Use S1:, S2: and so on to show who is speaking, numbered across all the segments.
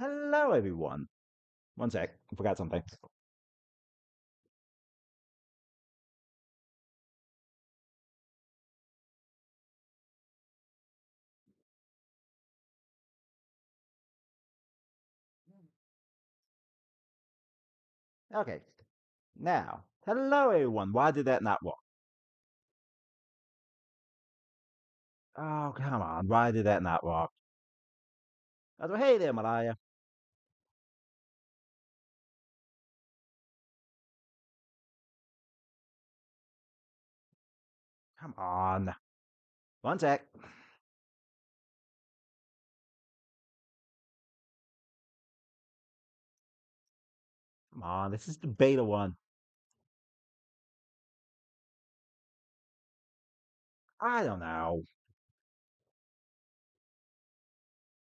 S1: Hello, everyone. One sec, I forgot something. Okay, now, hello, everyone. Why did that not work? Oh, come on. Why did that not work? Hey there, Malaya. Come on. One sec. Come on. This is the beta one. I don't know.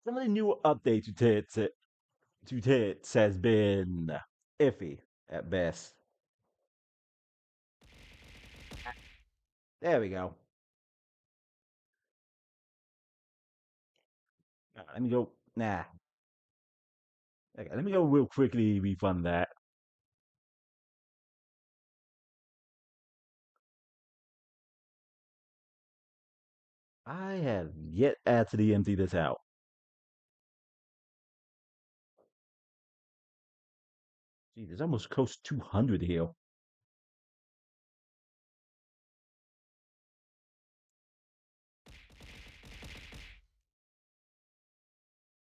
S1: Some of the new updates to tits has been iffy at best. There we go. Let me go. Nah. Okay, let me go real quickly refund that. I have yet actually empty this out. Gee, there's almost close to 200 here.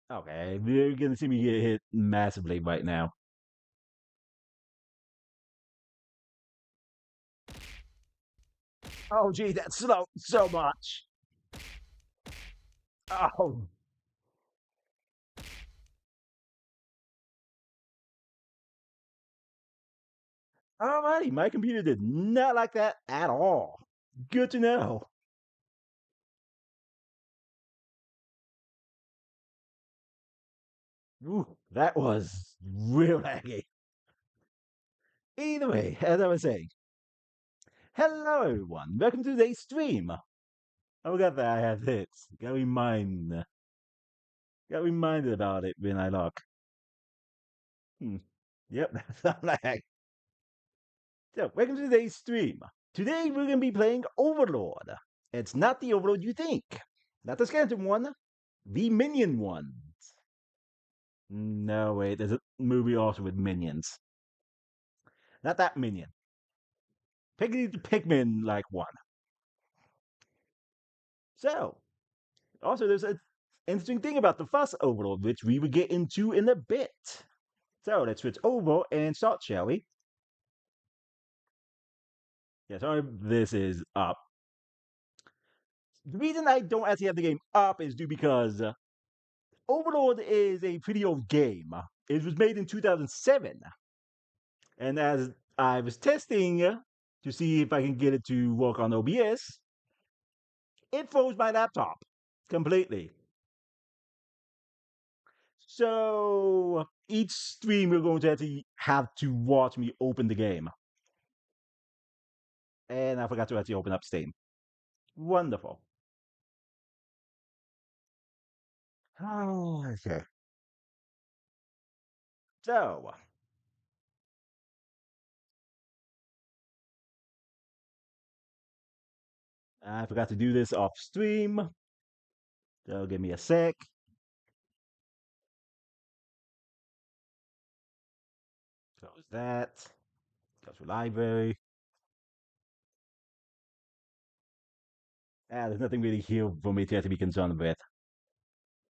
S1: Okay, you're gonna see me get hit massively right now. Oh, gee, that's so much. Oh, alrighty. My computer did not like that at all. Good to know. Ooh, that was real laggy. Either way, as I was saying, hello everyone. Welcome to today's stream. I forgot that I have hits. Got reminded about it when I look. Hmm. Yep, that's not lag. So, welcome to today's stream. Today we're gonna be playing Overlord. It's not the Overlord you think. Not the skeleton one, the minion one. No, wait, there's a movie also with minions. Not that minion. Piggy the Pigman like one. So, also there's an interesting thing about the Fuss Overlord, which we will get into in a bit. So let's switch over and start, shall we? Yeah, sorry, this is up. The reason I don't actually have the game up is due because Overlord is a pretty old game. It was made in 2007. And as I was testing to see if I can get it to work on OBS, it froze my laptop completely. So each stream we're going to actually have to watch me open the game. And I forgot to actually open up Steam. Wonderful. Oh, okay. So I forgot to do this off stream. So give me a sec. Close that. Go to library. There's nothing really here for me to have to be concerned with.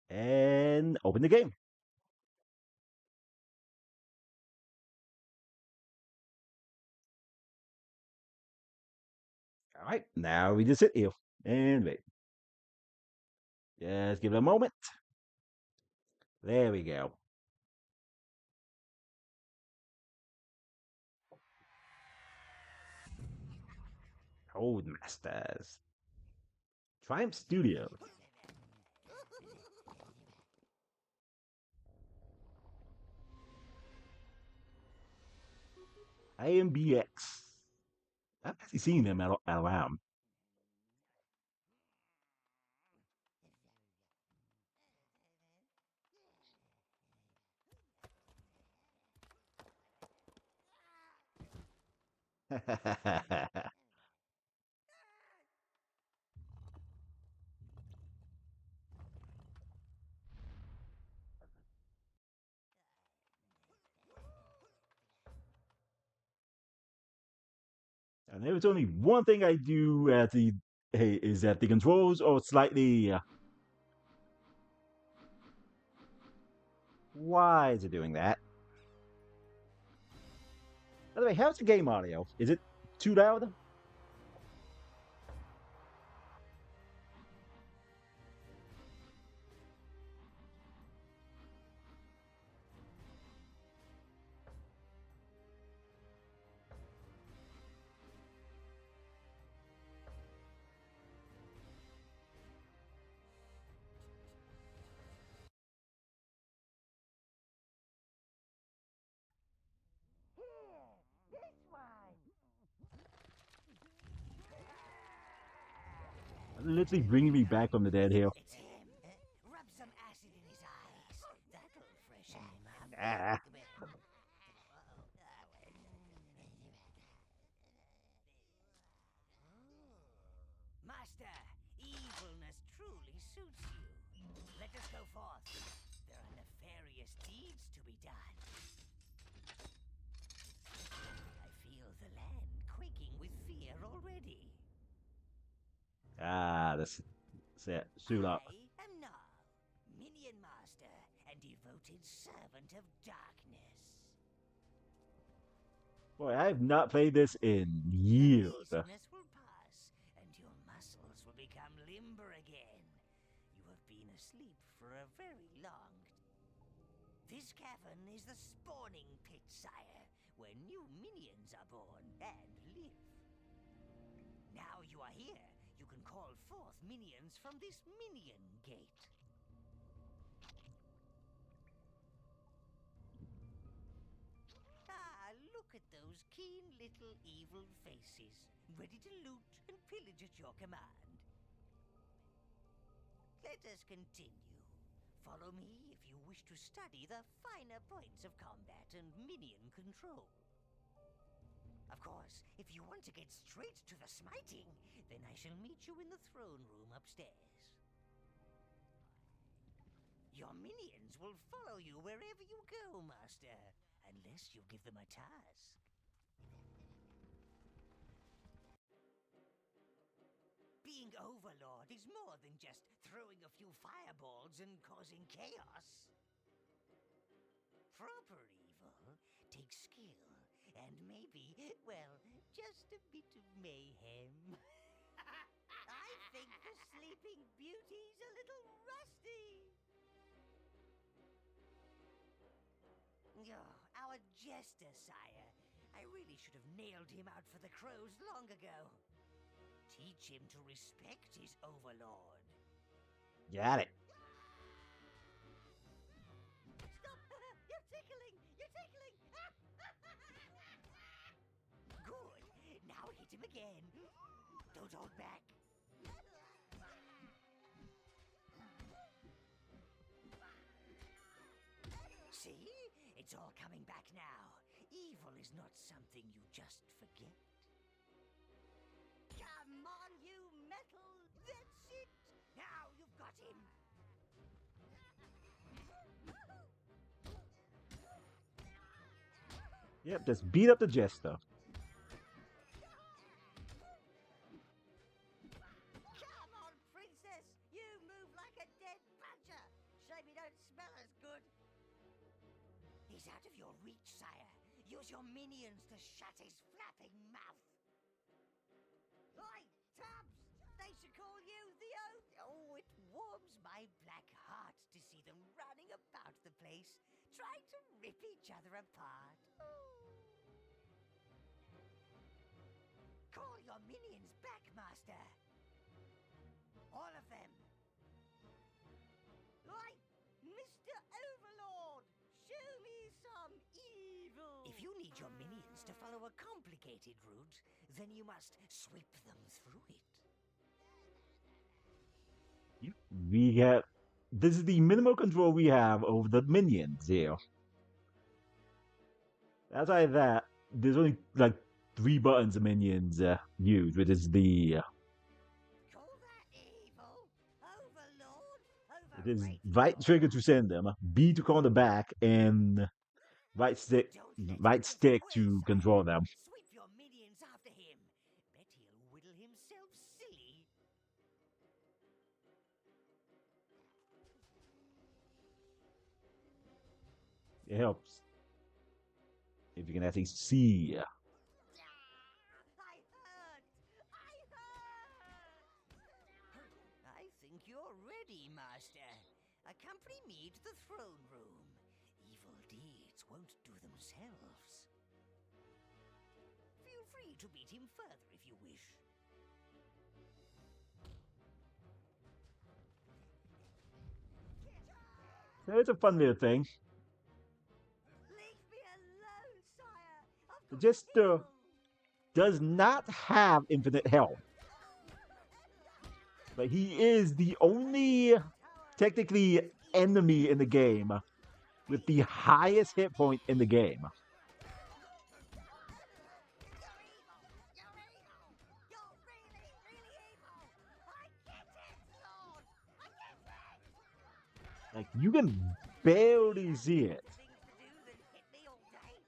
S1: And open the game. All right, now we just sit here and wait. Just give it a moment. There we go. Codemasters. Triumph Studios. IMBX. I've actually seen them around. And there was only one thing I do at the hey is that the controls are slightly. Why is it doing that? By the way, how's the game audio? Is it too loud? Literally bringing me back from the dead here.
S2: It's him. Rub some acid in his eyes. That'll freshen him up.
S1: Ah.
S2: Master, evilness truly suits you. Let us go forth. There are nefarious deeds to be done. I feel the land quaking with fear already.
S1: This set suit up.
S2: I am Nal, Minion Master and devoted servant of darkness.
S1: Boy, I have not played this in years.
S2: Dizziness will pass, and your muscles will become limber again. You have been asleep for a very long. This cavern is the spawning pit, sire, where new minions are born and live. Now you are here, you can call forth minions from this minion gate. Ah, look at those keen little evil faces, ready to loot and pillage at your command. Let us continue. Follow me if you wish to study the finer points of combat and minion control. Of course, if you want to get straight to the smiting, then I shall meet you in the throne room upstairs. Your minions will follow you wherever you go, Master, unless you give them a task. Being Overlord is more than just throwing a few fireballs and causing chaos. Proper evil takes skill and maybe, well, just a bit of mayhem. I think the Sleeping Beauty's a little rusty. Oh, our jester, sire. I really should have nailed him out for the crows long ago. Teach him to respect his overlord.
S1: Got it.
S2: Stop! You're tickling! You're tickling! Good. Now hit him again. Don't hold back. See? It's all coming back now. Evil is not something you just forget. Come on, you metal! That's it! Now you've got him!
S1: Yep, just beat up the jester.
S2: Come on, princess! You move like a dead badger! Shame you don't smell as good! He's out of your reach, sire. Use your minions to shut his flapping mouth. Oi, Tubbs! They should call you the Oh, it warms my black heart to see them running about the place, trying to rip each other apart. Call your minions back, Master. All of them. Oi, Mr. Overlord! Show me some evil! If you need your minions to follow a complicated route, then you must sweep them through it.
S1: We have. This is the minimal control we have over the minions here. Outside of that, there's only like three buttons the minions use, which is the
S2: Call that evil? Overlord?
S1: it is
S2: Overrated
S1: right
S2: your
S1: trigger to
S2: luck.
S1: send them, B to call them back, and
S2: Don't let him
S1: right
S2: get
S1: stick
S2: away,
S1: to
S2: sire.
S1: control them.
S2: Sweep your minions after him. Bet he'll whittle himself silly.
S1: It helps if you can actually see.
S2: I hurt! I hurt! I think you're ready, Master. Accompany me to the throne room. Evil deeds won't do themselves. Feel free to beat him further if you wish.
S1: So it's a fun little thing.
S2: Leave me alone, sire! I've
S1: It
S2: got to
S1: just
S2: heal!
S1: does not have infinite health, but he is the only technically enemy in the game with the highest hit point in the game.
S2: You're really, really evil! I get it, Lord! I get it!
S1: Like you can barely see it.
S2: Things to do than hit me all day.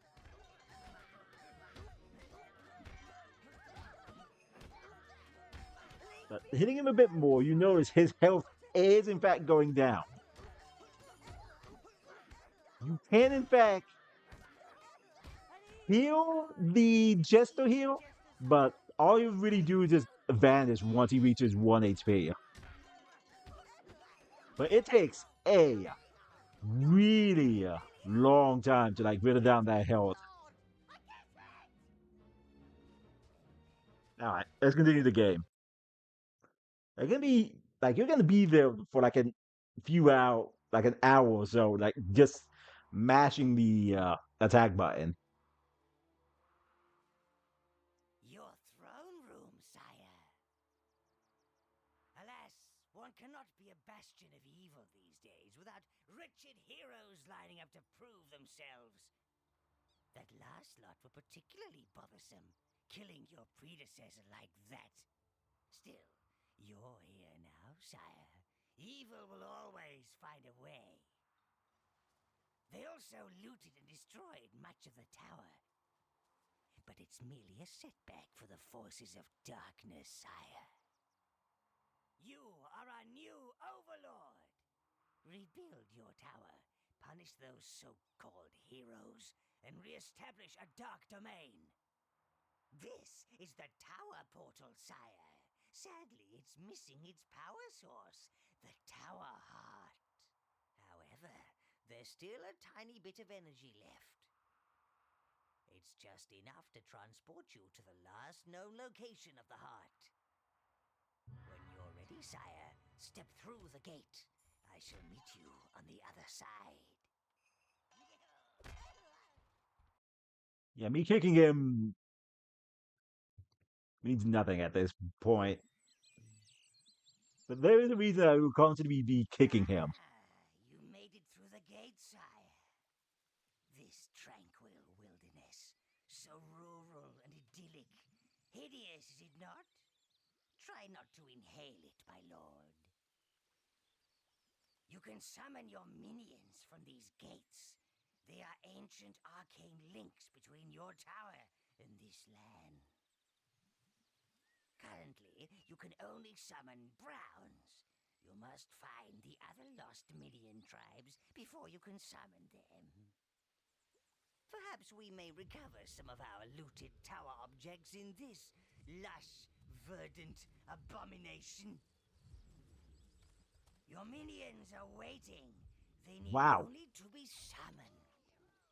S1: But hitting him a bit more, you notice his health is in fact going down. You can in fact heal the Jester heal, but all you really do is just vanish once he reaches 1 HP. But it takes a really long time to like whittle down that health. All right, let's continue the game. They're gonna be like you're gonna be there for like a few hours, like an hour or so, like just mashing the attack button.
S2: Your throne room, sire. Alas, one cannot be a bastion of evil these days without wretched heroes lining up to prove themselves. That last lot were particularly bothersome, killing your predecessor like that. Still, you're here now, sire. Evil will always find a way. They also looted and destroyed much of the tower. But it's merely a setback for the forces of darkness, sire. You are our new Overlord. Rebuild your tower, punish those so-called heroes, and re-establish a dark domain. This is the tower portal, sire. Sadly, it's missing its power source, the tower heart. However, there's still a tiny bit of energy left. It's just enough to transport you to the last known location of the heart. When you're ready, sire, step through the gate. I shall meet you on the other side.
S1: Yeah, me kicking him means nothing at this point. But there is a reason I will constantly be kicking him.
S2: You made it through the gate, sire. This tranquil wilderness, so rural and idyllic. Hideous, is it not? Try not to inhale it, my lord. You can summon your minions from these gates. They are ancient arcane links between your tower and this land. Currently, you can only summon browns. You must find the other lost minion tribes before you can summon them. Perhaps we may recover some of our looted tower objects in this lush, verdant abomination. Your minions are waiting. They need
S1: Wow.
S2: only to be summoned.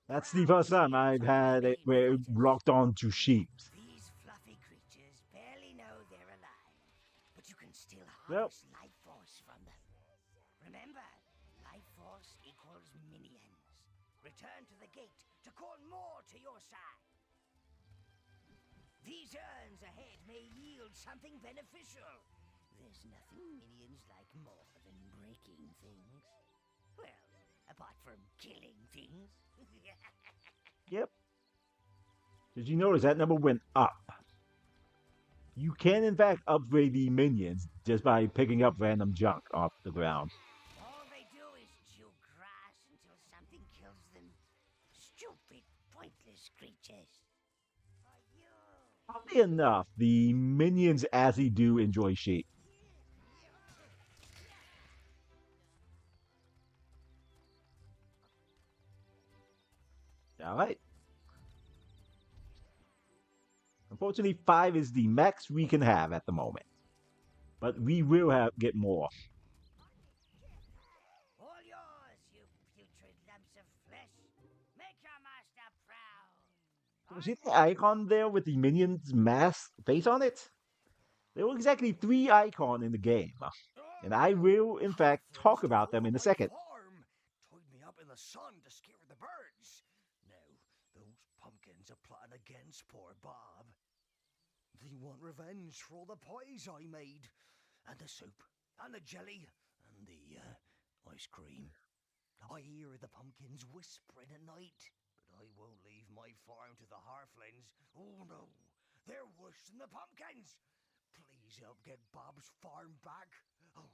S1: That's the first time I've had it where it locked on to sheep.
S2: These fluffy creatures barely know they're alive, but you can still
S1: Well,
S2: harvest life force from them. Remember, life force equals minions. Return to the gate to call more to your side. These urns ahead may yield something beneficial. There's nothing minions like more than breaking things. Well, apart from killing things.
S1: yep. Did you notice that number went up? You can, in fact, upgrade the minions just by picking up random junk off the ground.
S2: All they do is chew grass until something kills them. Stupid, pointless creatures. For you.
S1: Oddly enough, the minions actually do enjoy sheep. All right. Unfortunately, 5 is the max we can have at the moment. But we will get more.
S2: All yours, you putrid lumps of flesh. Make your master proud.
S1: See the icon there with the minions mask face on it? There were exactly 3 icons in the game. And I will, in fact, talk
S3: Halflings
S1: about
S3: tore
S1: them
S3: up
S1: in a
S3: my
S1: second.
S3: farm, tied me up in the sun to scare the birds. Now, those pumpkins are plotting against poor Bob. They want revenge for all the pies I made, and the soup, and the jelly, and the ice cream. I hear the pumpkins whispering at night, but I won't leave my farm to the halflings. Oh no, they're worse than the pumpkins. Please help get Bob's farm back. Oh.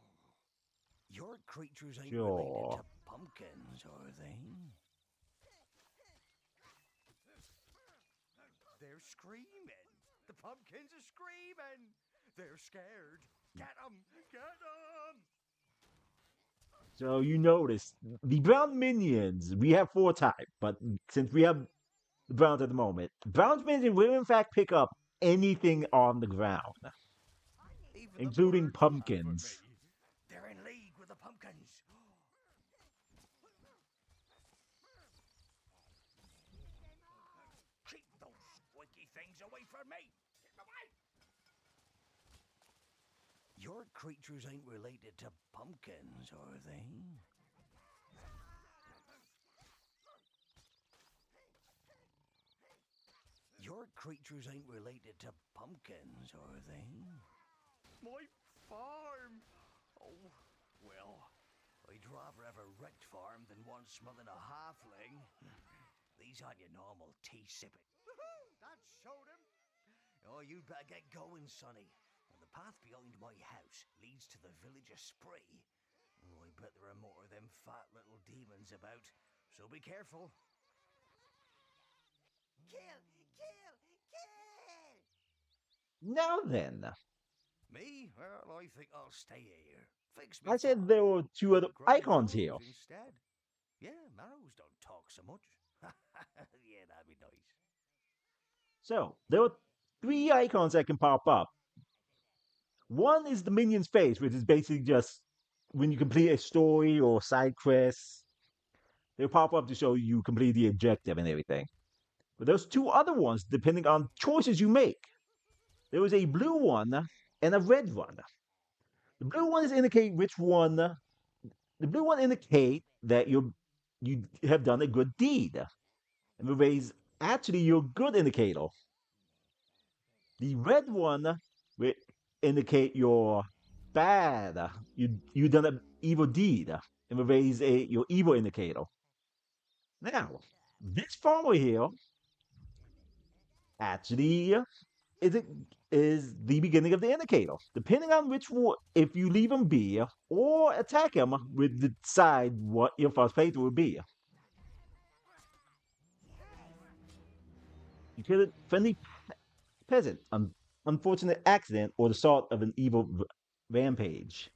S3: Your creatures ain't related
S1: Sure.
S3: to pumpkins, are they? They're screaming. The pumpkins are screaming. They're scared. Get them! Get them!
S1: So you notice the brown minions, we have 4 types, but since we have the browns at the moment, brown minions will in fact pick up anything on the ground,
S3: Even the
S1: including
S3: birds laugh at me.
S1: pumpkins.
S3: They're in league with the pumpkins. Keep those squeaky things away from me! Keep away! Your creatures ain't related to pumpkins, are they? Your creatures ain't related to pumpkins, are they? My farm! Oh, well, I'd rather have a wrecked farm than one smothering a halfling. These aren't your normal tea sipping. That showed him! Oh, you'd better get going, Sonny. And the path behind my house leads to the village of Spree. Oh, I bet there are more of them fat little demons about, so be careful.
S2: Kill! Kill! Kill!
S1: Now then,
S3: Me? Well, I think I'll stay here. Fix me
S1: I said
S3: farm.
S1: there were 2 other
S3: Grow
S1: icons here.
S3: marrows instead. Yeah, marrows don't talk so much. Yeah, that'd be nice.
S1: So there were 3 icons that can pop up. One is the minion's face, which is basically just when you complete a story or side quest, they'll pop up to show you complete the objective and everything. But there's 2 other ones depending on choices you make. There was a blue one and a red one. The blue one is indicate which one. The blue one indicate that you have done a good deed, and the red is actually your good indicator. The red one will indicate your bad. You done an evil deed, and will raise your evil indicator. Now, this farmer here actually is it is the beginning of the indicator. Depending on which one, if you leave him be or attack him, will decide what your first playthrough will be. You kill a friendly peasant, unfortunate accident, or the start of an evil rampage.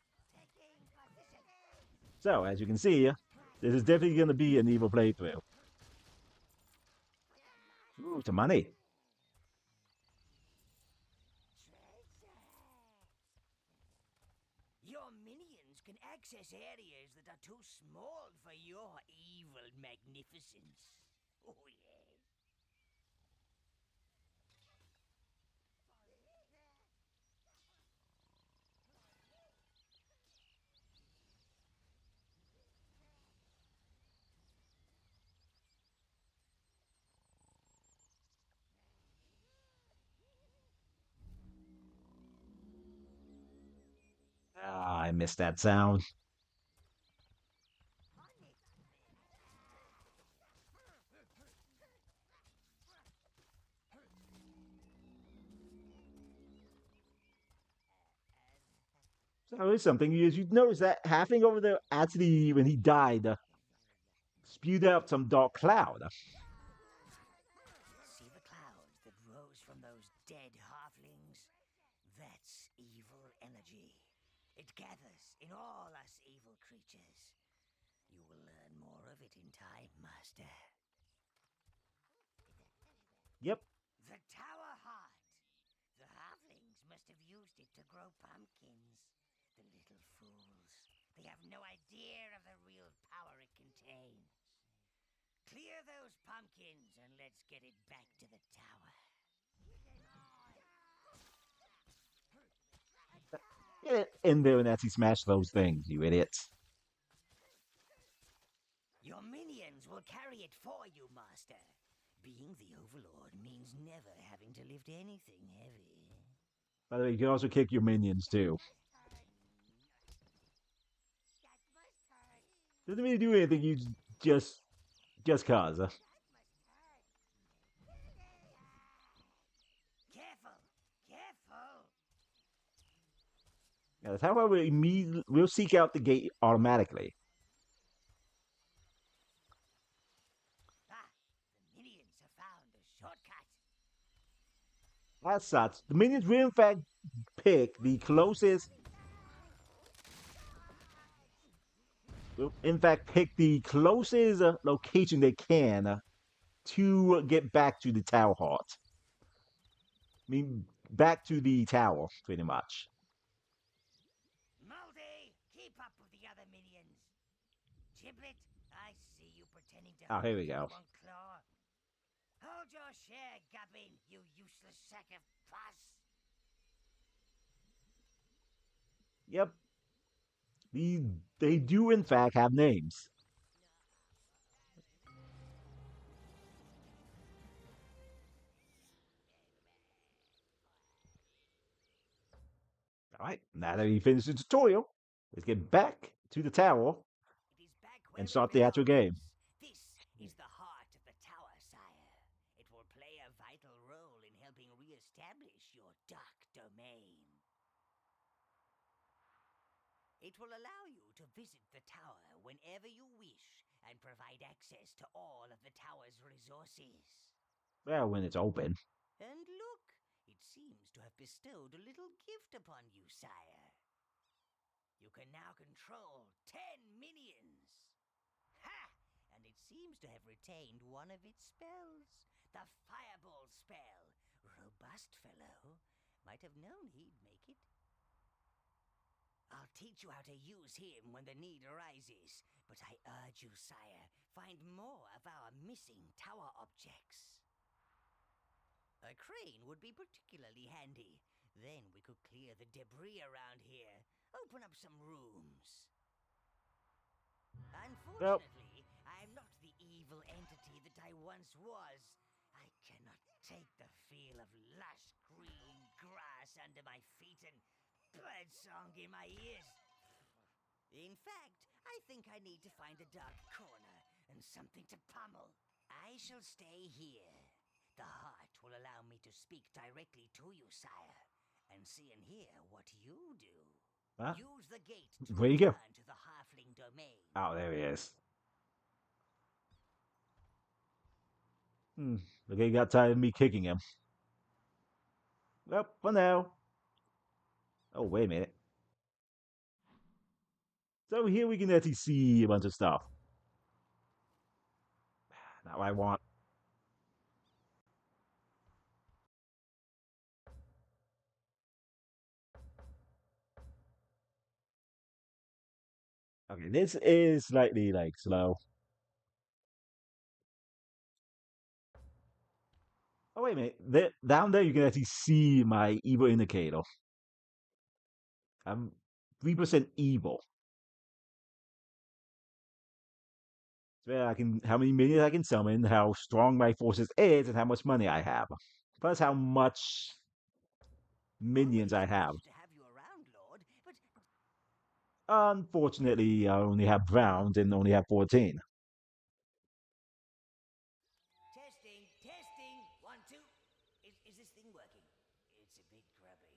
S1: So, as you can see, this is definitely going to be an evil playthrough. Ooh, some money.
S2: Your minions can access areas that are too small for your evil magnificence. Oh, yeah.
S1: Ah, I missed that sound. So here's something you notice that halfling over there actually, when he died, spewed out some dark cloud.
S2: See the clouds that rose from those dead halflings? That's evil energy. It gathers in all us evil creatures. You will learn more of it in time, Master.
S1: Yep.
S2: The Tower Heart. The halflings must have used it to grow pumpkins. The little fools. They have no idea of the real power it contains. Clear those pumpkins and let's get it back to the tower.
S1: Get in there and actually smash those things, you idiots.
S2: Your minions will carry it for you, Master. Being the Overlord means never having to lift anything heavy.
S1: By the way, you can also kick your minions too. Doesn't really do anything. You just just cause.
S2: Careful! Careful!
S1: Yeah, that's how we'll seek out the gate automatically.
S2: Ah, the minions have found a shortcut.
S1: As such, the minions will in fact pick the closest. Will in fact pick the closest location they can to get back to the Tower Heart. I mean, back to the tower, pretty much.
S2: Moldy, keep up with the other minions. Giblet, I see you pretending to
S1: Oh,
S2: hold
S1: here we
S2: it
S1: go.
S2: with one claw. Hold your share, Gubbin, you useless sack of pus.
S1: Yep, the, they do in fact have names. All right, now that we finished the tutorial, let's get back to the tower
S2: It is back
S1: and
S2: where
S1: start
S2: it
S1: the actual
S2: belongs.
S1: game.
S2: This is the heart of the tower, sire. It will play a vital role in helping re-establish your dark domain. It will allow you to visit the tower whenever you wish and provide access to all of the tower's resources.
S1: Well, when it's open.
S2: And look, it seems to have bestowed a little gift upon you, sire. You can now control 10 minions. Ha! And it seems to have retained one of its spells. The Fireball spell. Robust fellow. Might have known he'd make it. I'll teach you how to use him when the need arises. But I urge you, sire, find more of our missing tower objects. A crane would be particularly handy. Then we could clear the debris around here. Open up some rooms.
S1: Well,
S2: Unfortunately, I am not the evil entity that I once was. I cannot take the feel of lush green grass under my feet and birdsong in my ears. In fact, I think I need to find a dark corner and something to pummel. I shall stay here. The heart will allow me to speak directly to you, sire, and see and hear what you do.
S1: huh?
S2: Use the gate to
S1: Where you go?
S2: return to the halfling domain.
S1: Oh, there he is. Okay, got tired of me kicking him. Well, for now. Oh, wait a minute. So here we can actually see a bunch of stuff. Not what I want. Okay, this is slightly like slow. Oh wait a minute. Down there you can actually see my evil indicator. I'm 3% evil. So I can how many minions I can summon, how strong my forces is, and how much money I have. Plus how much minions I
S2: Always a
S1: have.
S2: pleasure to have you around, Lord, but
S1: Unfortunately, I only have browns and only have 14.
S2: testing, testing. 1, 2. Is this thing working? It's a bit grubby.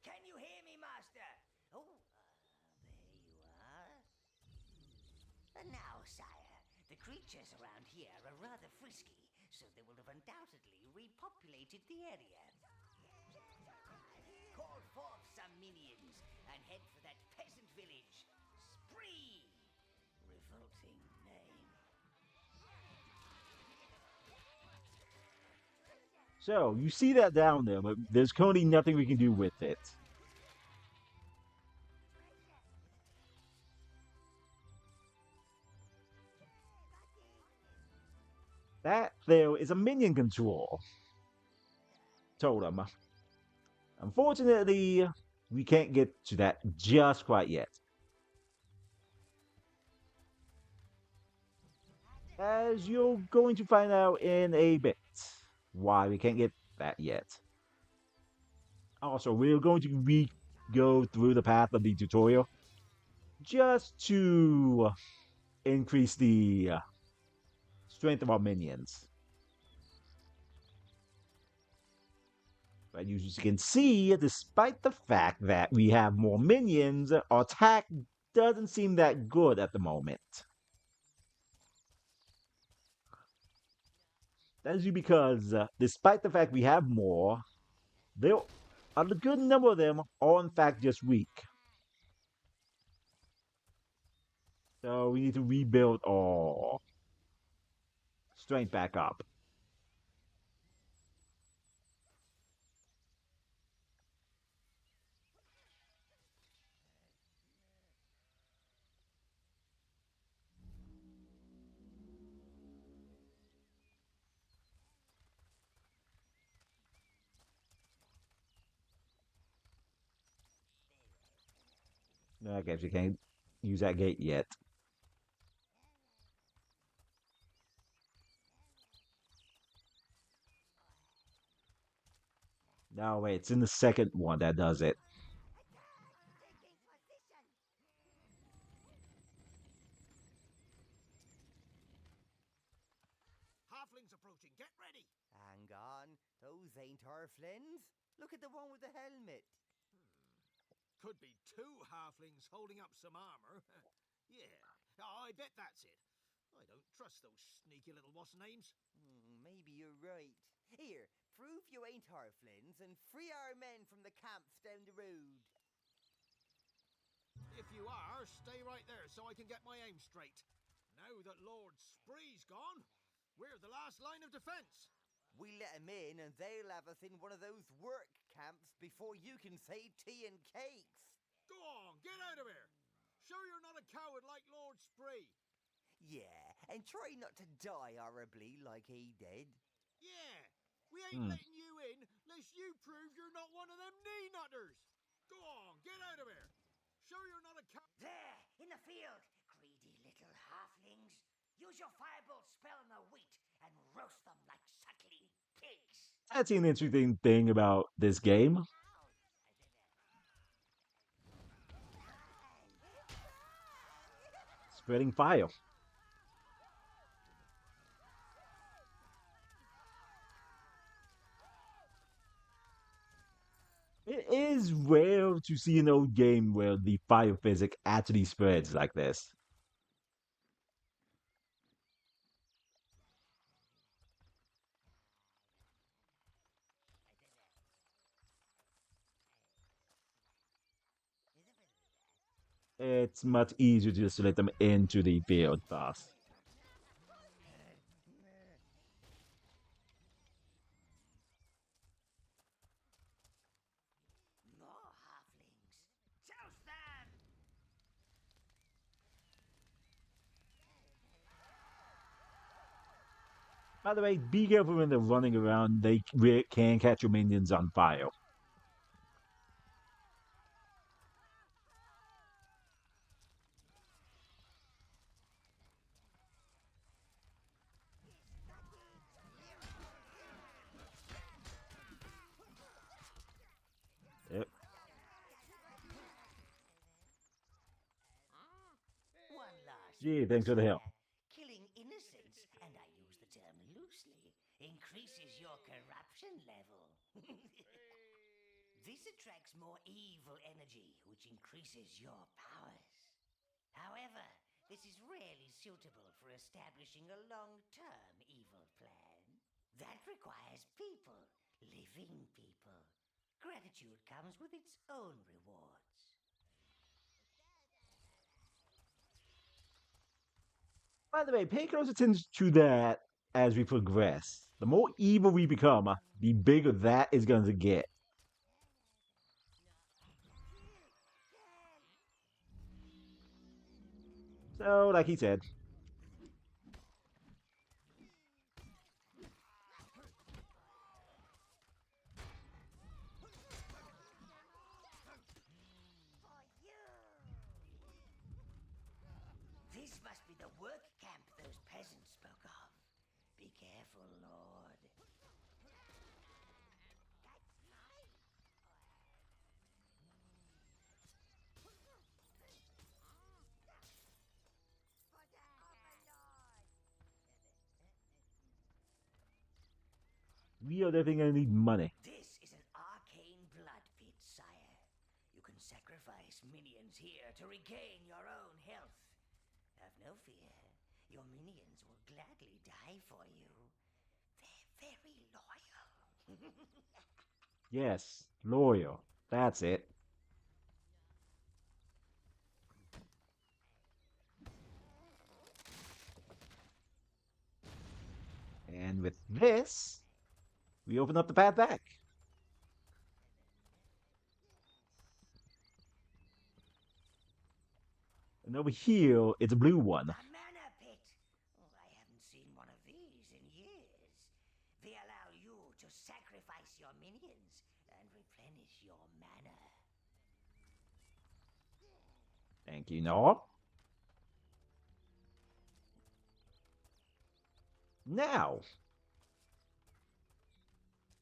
S2: Can you hear me, Master? Oh, there you are. And now, sire, the creatures around here are rather frisky, so they will have undoubtedly repopulated the area. Call forth some minions and head for that peasant village. Spree! Revolting name.
S1: So, you see that down there, but there's currently nothing we can do with it. That there is a minion control totem. Unfortunately, we can't get to that just quite yet. As you're going to find out in a bit why we can't get that yet. Also, we're going to go through the path of the tutorial just to increase the strength of our minions. But as you can see, despite the fact that we have more minions, our attack doesn't seem that good at the moment. That is because, despite the fact we have more, there a good number of them are in fact just weak. So we need to rebuild our strength back up. No, I guess we can't use that gate yet. No, wait, it's in the second one that does it.
S3: Halflings approaching. Get ready.
S4: Hang on, those ain't halflings. Look at the one with the helmet.
S3: Could be two halflings holding up some armor. Yeah, I bet that's it. I don't trust those sneaky little what's names.
S4: Maybe you're right. Here, prove you ain't halflings and free our men from the camps down the road.
S3: If you are, stay right there so I can get my aim straight. Now that Lord Spree's gone, we're the last line of defense.
S4: We let 'em in and they'll have us in one of those work camps before you can say tea and cakes.
S3: Go on, get out of here. Sure you're not a coward like Lord Spree.
S4: Yeah, and try not to die horribly like he did.
S3: Yeah, we ain't letting you in unless you prove you're not one of them knee nutters. Go on, get out of here. Sure you're not a coward.
S2: There, in the field, greedy little halflings. Use your firebolt spell on the wheat and roast them like suckling pigs.
S1: That's an interesting thing about this game. Spreading fire. It is rare to see an old game where the fire physic actually spreads like this. It's much easier to just let them into the field thus.
S2: More halflings. Joust them!
S1: By the way, be careful when they're running around. They can catch your minions on fire. Yep.
S2: One last.
S1: Gee, thanks for the help.
S2: Killing innocents, and I use the term loosely, increases your corruption level. This attracts more evil energy, which increases your powers. However, this is rarely suitable for establishing a long-term evil plan. That requires people, living people. Gratitude comes with its own rewards.
S1: By the way, pay close attention to that as we progress. The more evil we become, the bigger that is going to get. So, like he said,
S2: This must be the work camp those peasants spoke of. Be careful, Lord.
S1: we are definitely going to need money.
S2: This is an arcane blood pit, sire. You can sacrifice minions here to regain your own health. Have no fear. Your minions will gladly die for you. They're very loyal.
S1: Yes, loyal. That's it. And with this, we open up the path back. And over here, it's a blue one.
S2: A mana pit. Oh, I haven't seen one of these in years. They allow you to sacrifice your minions and replenish your mana.
S1: Thank you, Noah. Now,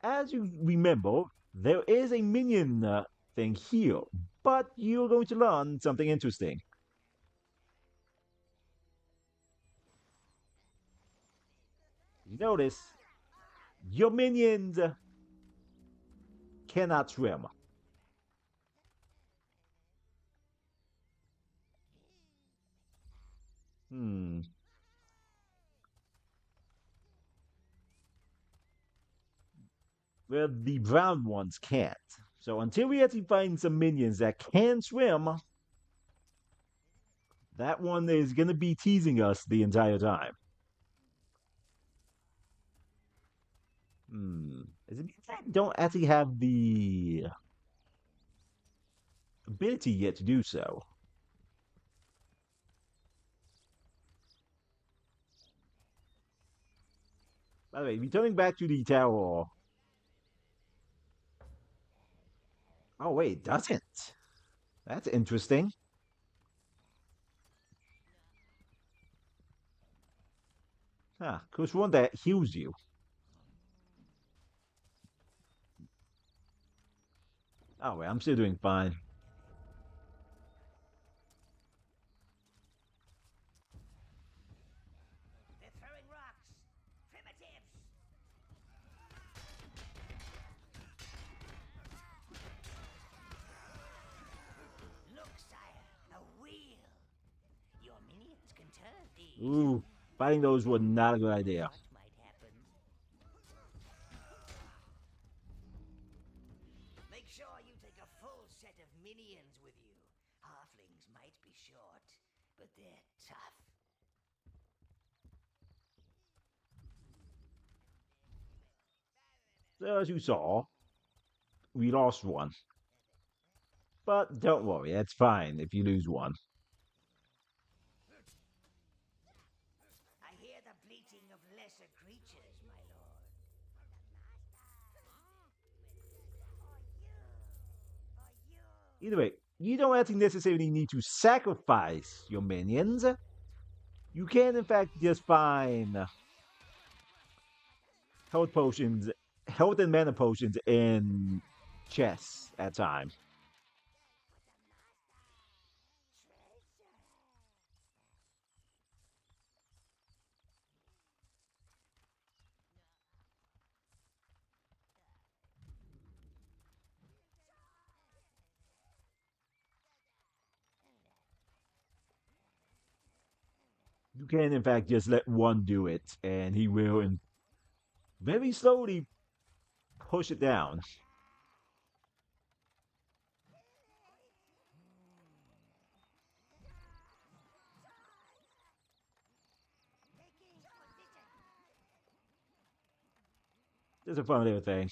S1: as you remember, there is a minion thing here, but you're going to learn something interesting. You notice your minions cannot swim. Hmm. Well, the brown ones can't. So until we actually find some minions that can swim, that one is going to be teasing us the entire time. Is it because I don't actually have the ability yet to do so? By the way, returning back to the tower. Oh, wait, it doesn't. That's interesting. Huh, cause one that heals you. Oh, wait, I'm still doing fine.
S2: They're throwing rocks. Primitives. Look, sire, a wheel. Your minions can turn these.
S1: Ooh, fighting those was not a good idea.
S2: What might happen? Make sure you take a full set of minions with you. Halflings might be short, but they're tough.
S1: So as you saw, we lost one. But don't worry, it's fine if you lose one.
S2: I hear the bleating of lesser creatures, my lord.
S1: Either way, you don't actually necessarily need to sacrifice your minions. You can, in fact, just find health potions, health and mana potions in chests at times. You can, in fact, just let one do it, and he will, and very slowly push it down.
S2: Taking position.
S1: Just a fun little thing.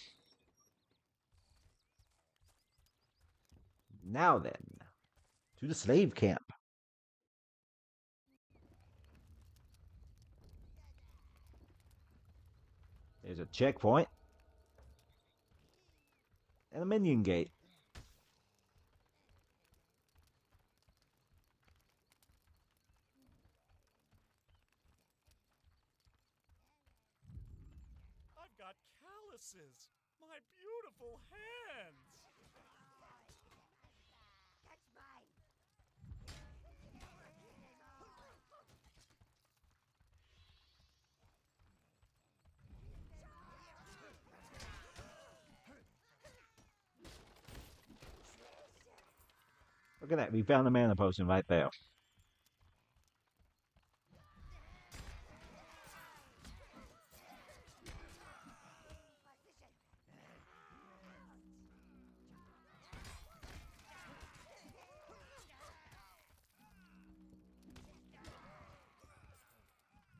S1: Now then, to the slave camp. There's a checkpoint and a minion gate.
S5: I've got calluses. My beautiful hands.
S2: Catch mine.
S1: Look at that. We found the mana potion right there.
S2: Position.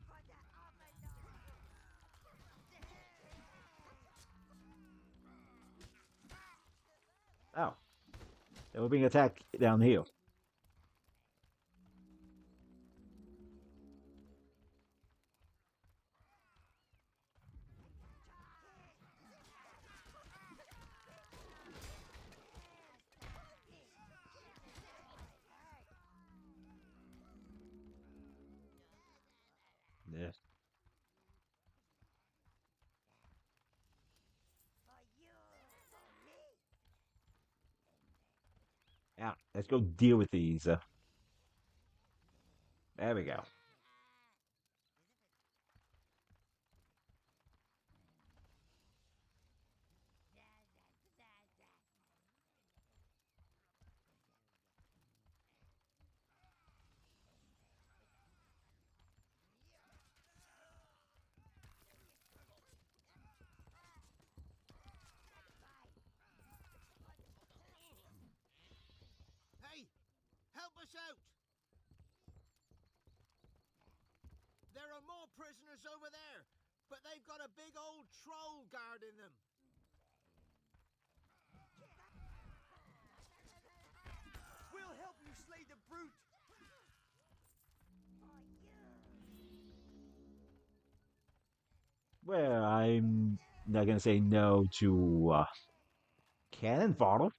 S2: For the Overlord.
S1: Oh, they were being attacked down here. Yes.
S2: For you. For me.
S1: Yeah, let's go deal with these. There we go.
S3: Hey, help us out! There are more prisoners over there, but they've got a big old troll guarding them.
S4: We'll help you slay the brute.
S2: For you.
S1: Well, I'm not gonna say no to cannon fodder.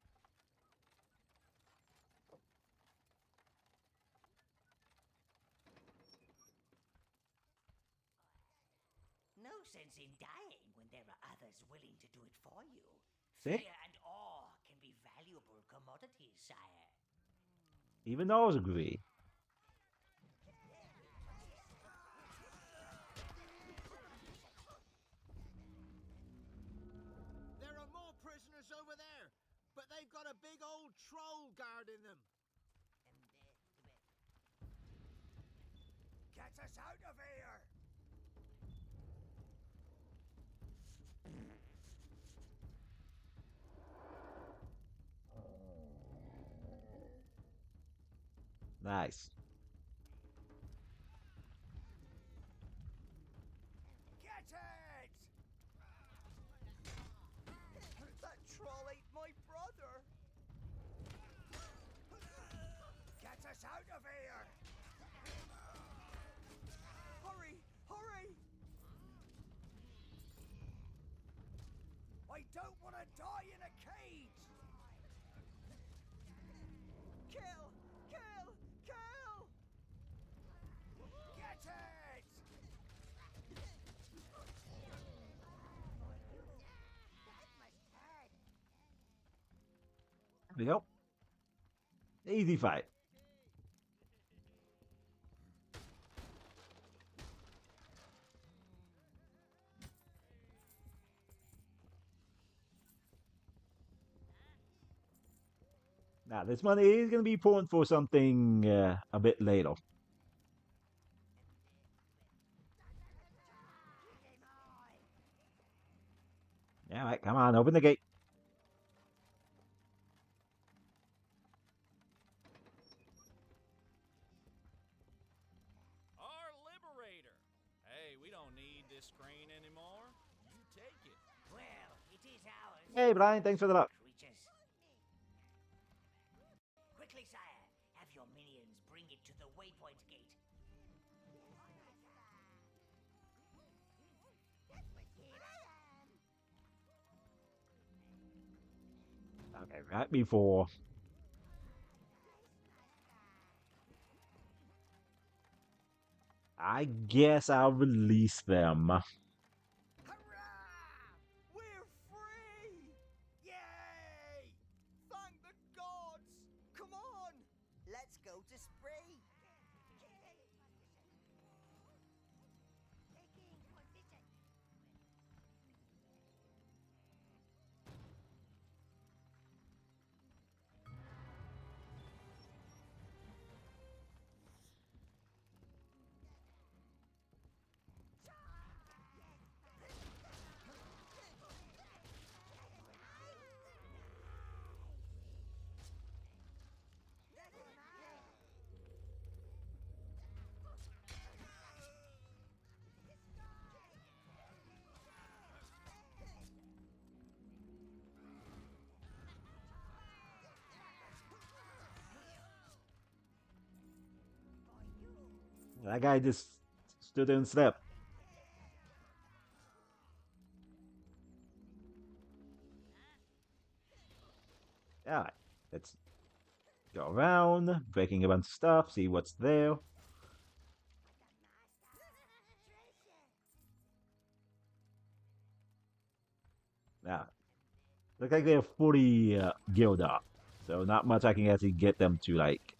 S2: No sense in dying when there are others willing to do it for you.
S1: See?
S2: Fear and awe can be valuable commodities, sire.
S1: Even those agree.
S3: There are more prisoners over there, but they've got a big old troll guarding them.
S4: Get us out of here.
S1: Nice.
S4: Get it! That troll ate my brother. Get us out of here! Hurry! Hurry! I don't want to die in a cage! Kill! Kill! Kill! Get it!
S2: That must hurt.
S1: There we go. Easy fight. Now, this money is going to be important for something a bit later. Alright, come on, open the gate.
S5: Our liberator. Hey, we don't need this screen anymore. You take it.
S2: Well, it is ours.
S1: Hey, Brian, thanks for the luck.
S2: Creatures. Quickly, sire. Have your minions bring it to the waypoint gate.
S1: Okay, right before. I guess I'll release them.
S3: Hurrah! We're free! Yay! Thank the gods! Come on!
S4: Let's go to Spree.
S1: That guy just stood there and slept. Alright, let's go around, breaking a bunch of stuff, see what's there. Now, look like they're fully geared up, so not much I can actually get them to like.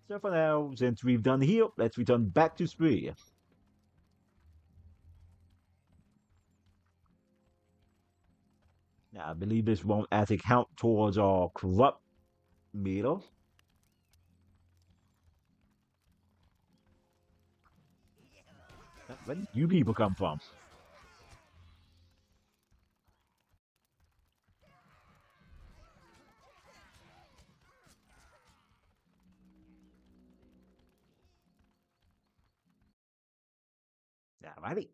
S1: So for now, since we've done here, let's return back to Spree. Now, I believe this won't actually count towards our corrupt meter. Where did you people come from? Alrighty.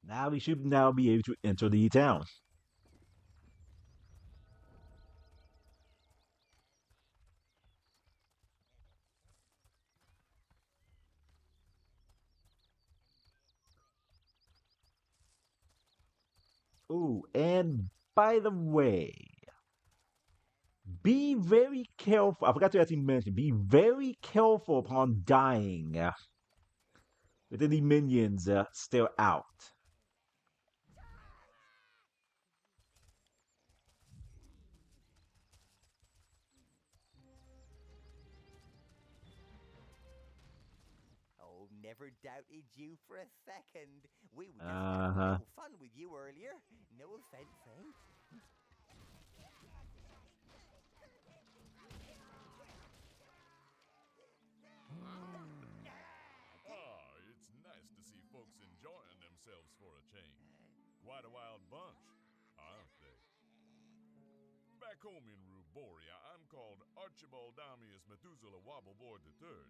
S1: Now we should now be able to enter the town. Ooh, and by the way, be very careful. I forgot to actually mention, be very careful upon dying with any minions still out.
S4: Oh, never doubted you for a second. We were just having a little fun with you earlier. No offense, eh?
S5: Ah, it's nice to see folks enjoying themselves for a change. Quite a wild bunch, aren't they? Back home in Ruboria, I'm called Archibald Damius Methuselah Wobbleboard III,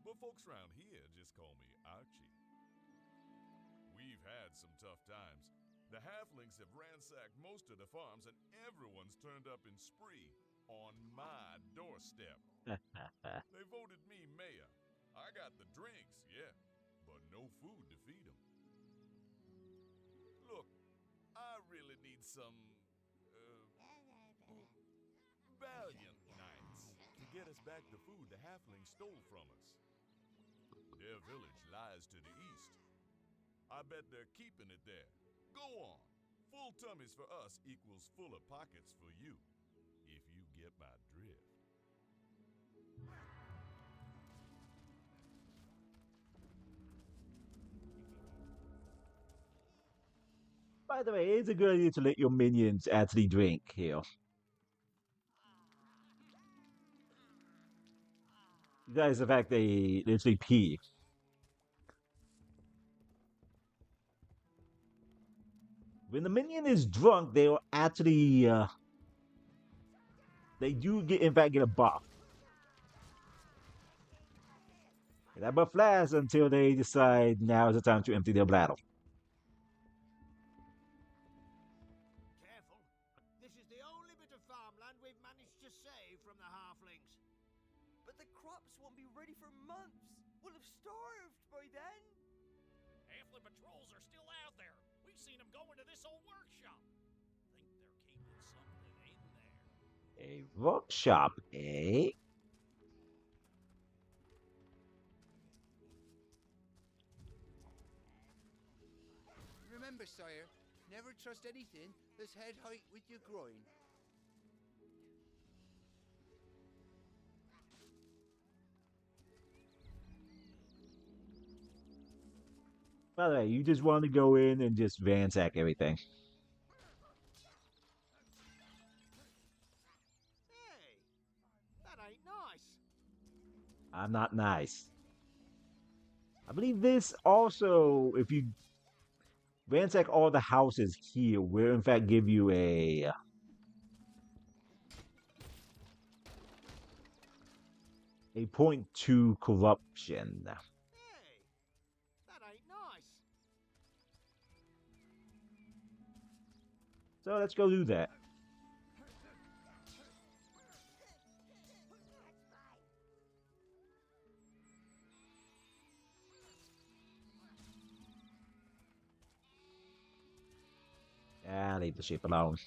S5: but folks around here just call me Archie. We've had some tough times. The halflings have ransacked most of the farms, and everyone's turned up in Spree on my doorstep. They voted me mayor. I got the drinks, yeah, but no food to feed them. Look, I really need some valiant knights to get us back the food the halflings stole from us. Their village lies to the east. I bet they're keeping it there. Go on. Full tummies for us equals fuller pockets for you, if you get my drift.
S1: By the way, it's a good idea to let your minions actually drink here. You guys, in fact, they literally pee. When the minion is drunk, they'll actually they do get in fact get a buff. That buff lasts until they decide now is the time to empty their bladder.
S6: Careful. This is the only bit of farmland we've managed to save from the halflings.
S4: But the crops won't be ready for months. We'll have starved by then.
S7: Half the patrols are still out there. We've seen them go into this old workshop. Think they're keeping something in there.
S1: A workshop, eh?
S8: Remember, sire, never trust anything that's head height with your groin.
S1: By the way, you just want to go in and just ransack everything.
S6: Hey, that ain't nice.
S1: I'm not nice. I believe this also, if you ransack all the houses here, will in fact give you a .2 corruption.
S6: Hey, that ain't nice.
S1: So let's go do that. Ah, leave the sheep alone.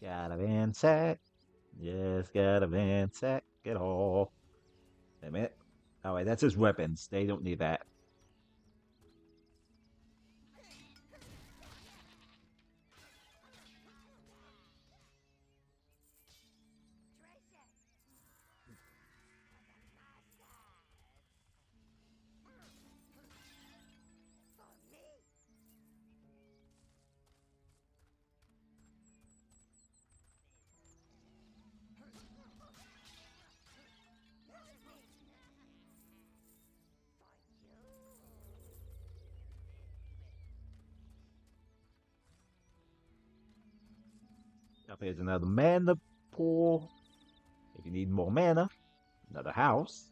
S1: Gotta ransack. Yes, gotta ransack it all. Wait a minute. Oh, wait, that's his weapons. They don't need that. Up here's another mana pool. If you need more mana, another house.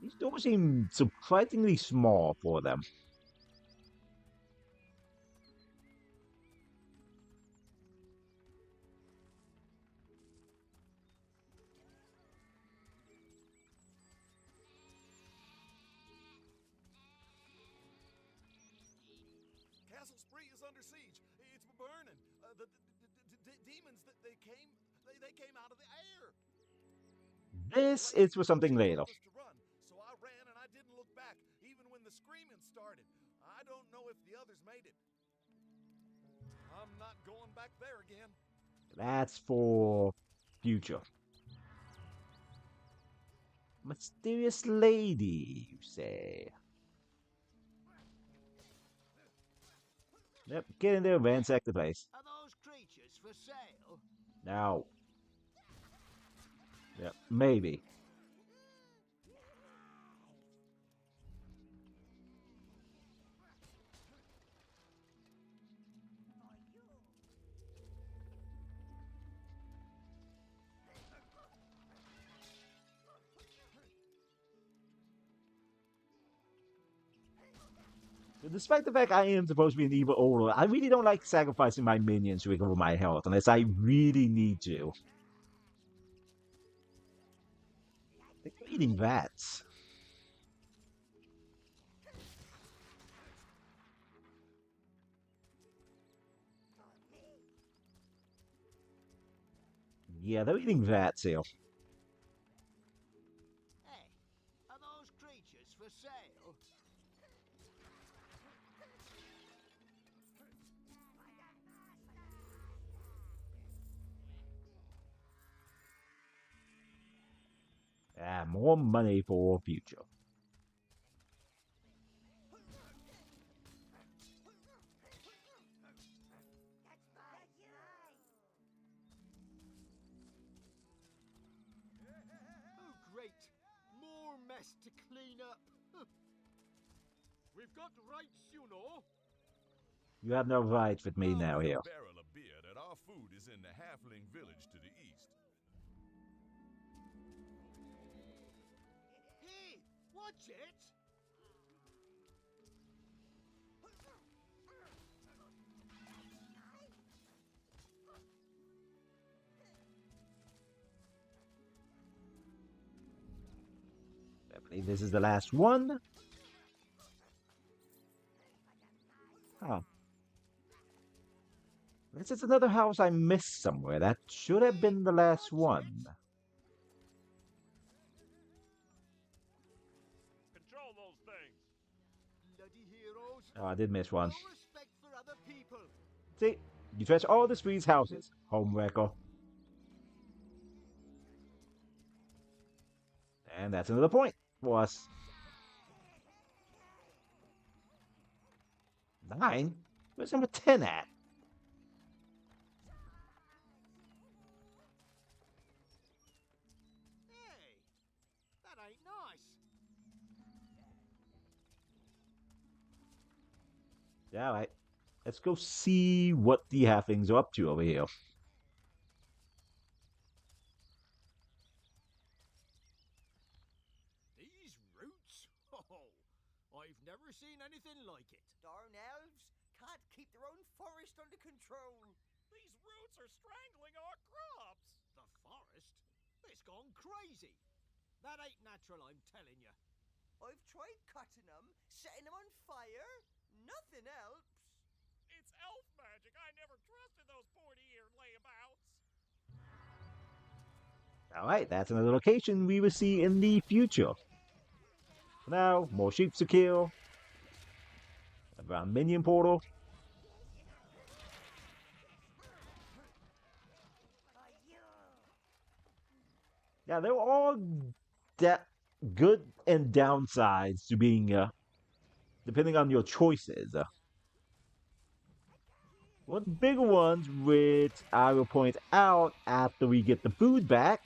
S1: These doors seem surprisingly small for them.
S5: Castle Spree is under siege. It's burning. The demons that they came out of the air.
S1: This is for something
S5: They
S1: later.
S5: told us to run, so I ran and I didn't look back, even when the screaming started. I don't know if the others made it. I'm not going back there again.
S1: That's for future. Mysterious lady, you say? Yep, get in there, ransack the place.
S6: Are those creatures for sale?
S1: Now. Yep, maybe. Despite the fact I am supposed to be an evil overlord, I really don't like sacrificing my minions to recover my health unless I really need to. They're eating rats. Yeah, they're eating rats here.
S6: Hey, are those
S1: And more money for future.
S6: Oh, great. More mess to clean up. We've got rights, you know.
S1: You have no rights with me
S5: I'll
S1: now
S5: bet
S1: here.
S5: a barrel of beer that our food is in the halfling village to the east.
S6: Hey, watch it.
S1: I believe this is the last one. Oh. This is another house I missed somewhere. That should have been the last one.
S7: Control those things.
S6: Bloody heroes.
S1: Oh, I did miss one.
S6: No respect for other people.
S1: See, you trash all the streets' houses, homewrecker. And that's another point for us. 9? Where's number 10 at?
S6: Hey, that ain't nice.
S1: Yeah, alright. Let's go see what the halflings are up to over here.
S6: These roots? Oh, I've never seen anything like it.
S4: Darn elves can't keep their own forest under control.
S7: These roots are strangling our crops.
S6: The forest? It's gone crazy. That ain't natural, I'm telling you.
S4: I've tried cutting them, setting them on fire. Nothing helps.
S7: It's elf magic. I never trusted those pointy-eared layabouts.
S1: Alright, that's another location we will see in the future. For now, more sheep to kill. Around minion portal. Yeah, they're all good and downsides to being, depending on your choices. One of the bigger ones, which I will point out after we get the food back.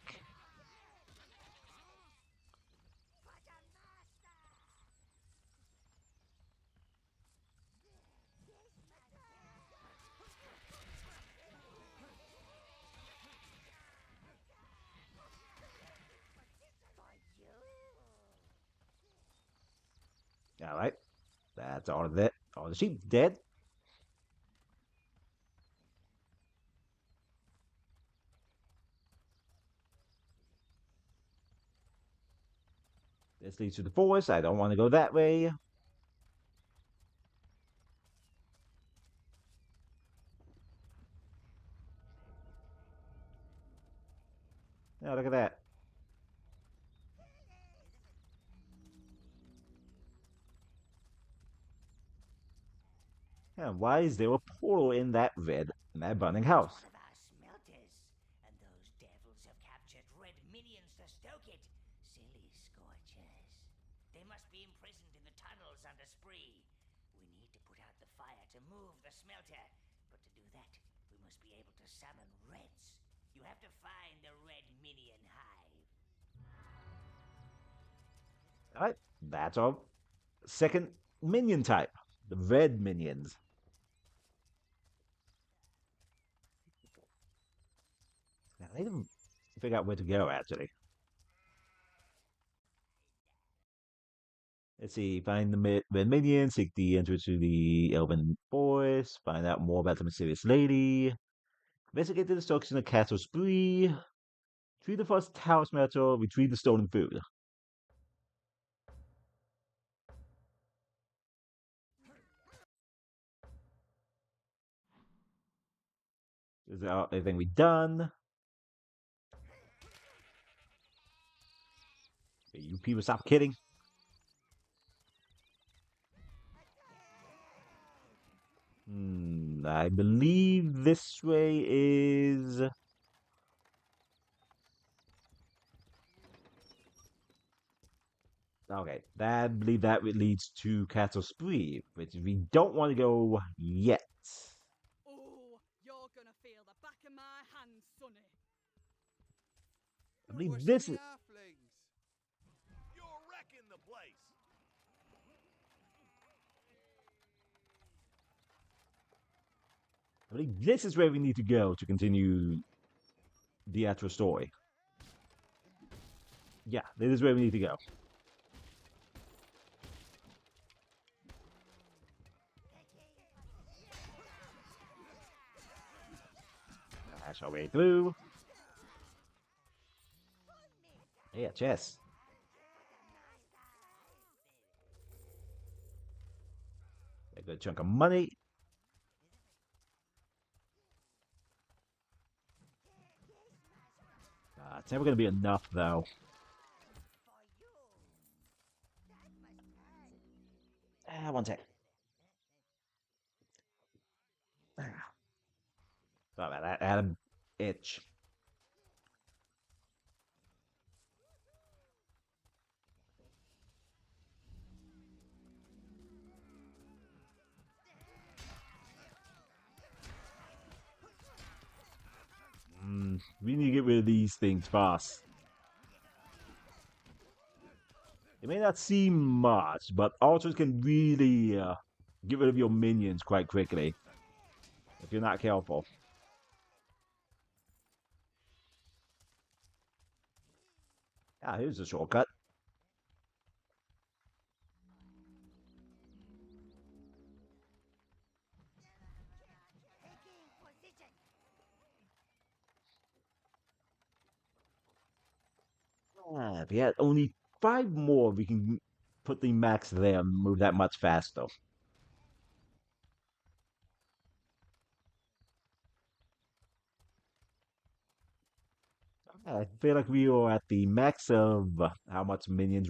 S1: Alright, that's all of it. All the sheep dead. This leads to the forest. I don't want to go that way. Now look at that. Yeah, why is there a portal in that burning house?
S2: One of our smelters, and those devils have captured red minions to stoke it. Silly scorchers. They must be imprisoned in the tunnels under Spree. We need to put out the fire to move the smelter. But to do that, we must be able to summon reds. You have to find the red minion hive.
S1: Alright, that's our second minion type. The red minions. Now, I didn't figure out where to go, actually. Let's see, find the red minion, seek the entrance to the elven forest, find out more about the mysterious lady, investigate the destruction of Castle Spree, retrieve the first house metal, retrieve the stolen food. Is that everything we done? You people stop kidding. I believe this way is... Okay, I believe that leads to Castle Spree, which we don't want to go yet.
S9: Oh, you're gonna feel the back of my hand, sonny.
S1: I
S8: You're
S1: believe
S8: worse
S1: this
S8: than
S1: is.
S8: the halflings.
S7: You're wrecking the place.
S1: I believe this is where we need to go to continue the actual story. Yeah, this is where we need to go. That's our way through. Yeah, chess. A good chunk of money. It's never going to be enough, though. One sec. Sorry about that. I had an itch. We need to get rid of these things fast. It may not seem much, but archers can really get rid of your minions quite quickly if you're not careful. Ah, here's a shortcut. If we had only 5 more, we can put the max there and move that much faster. I feel like we are at the max of how much minions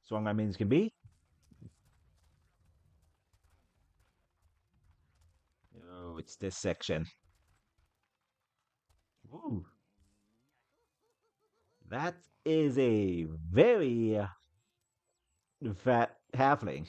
S1: strong our minions can be. Oh, it's this section. Ooh, that is a very fat halfling.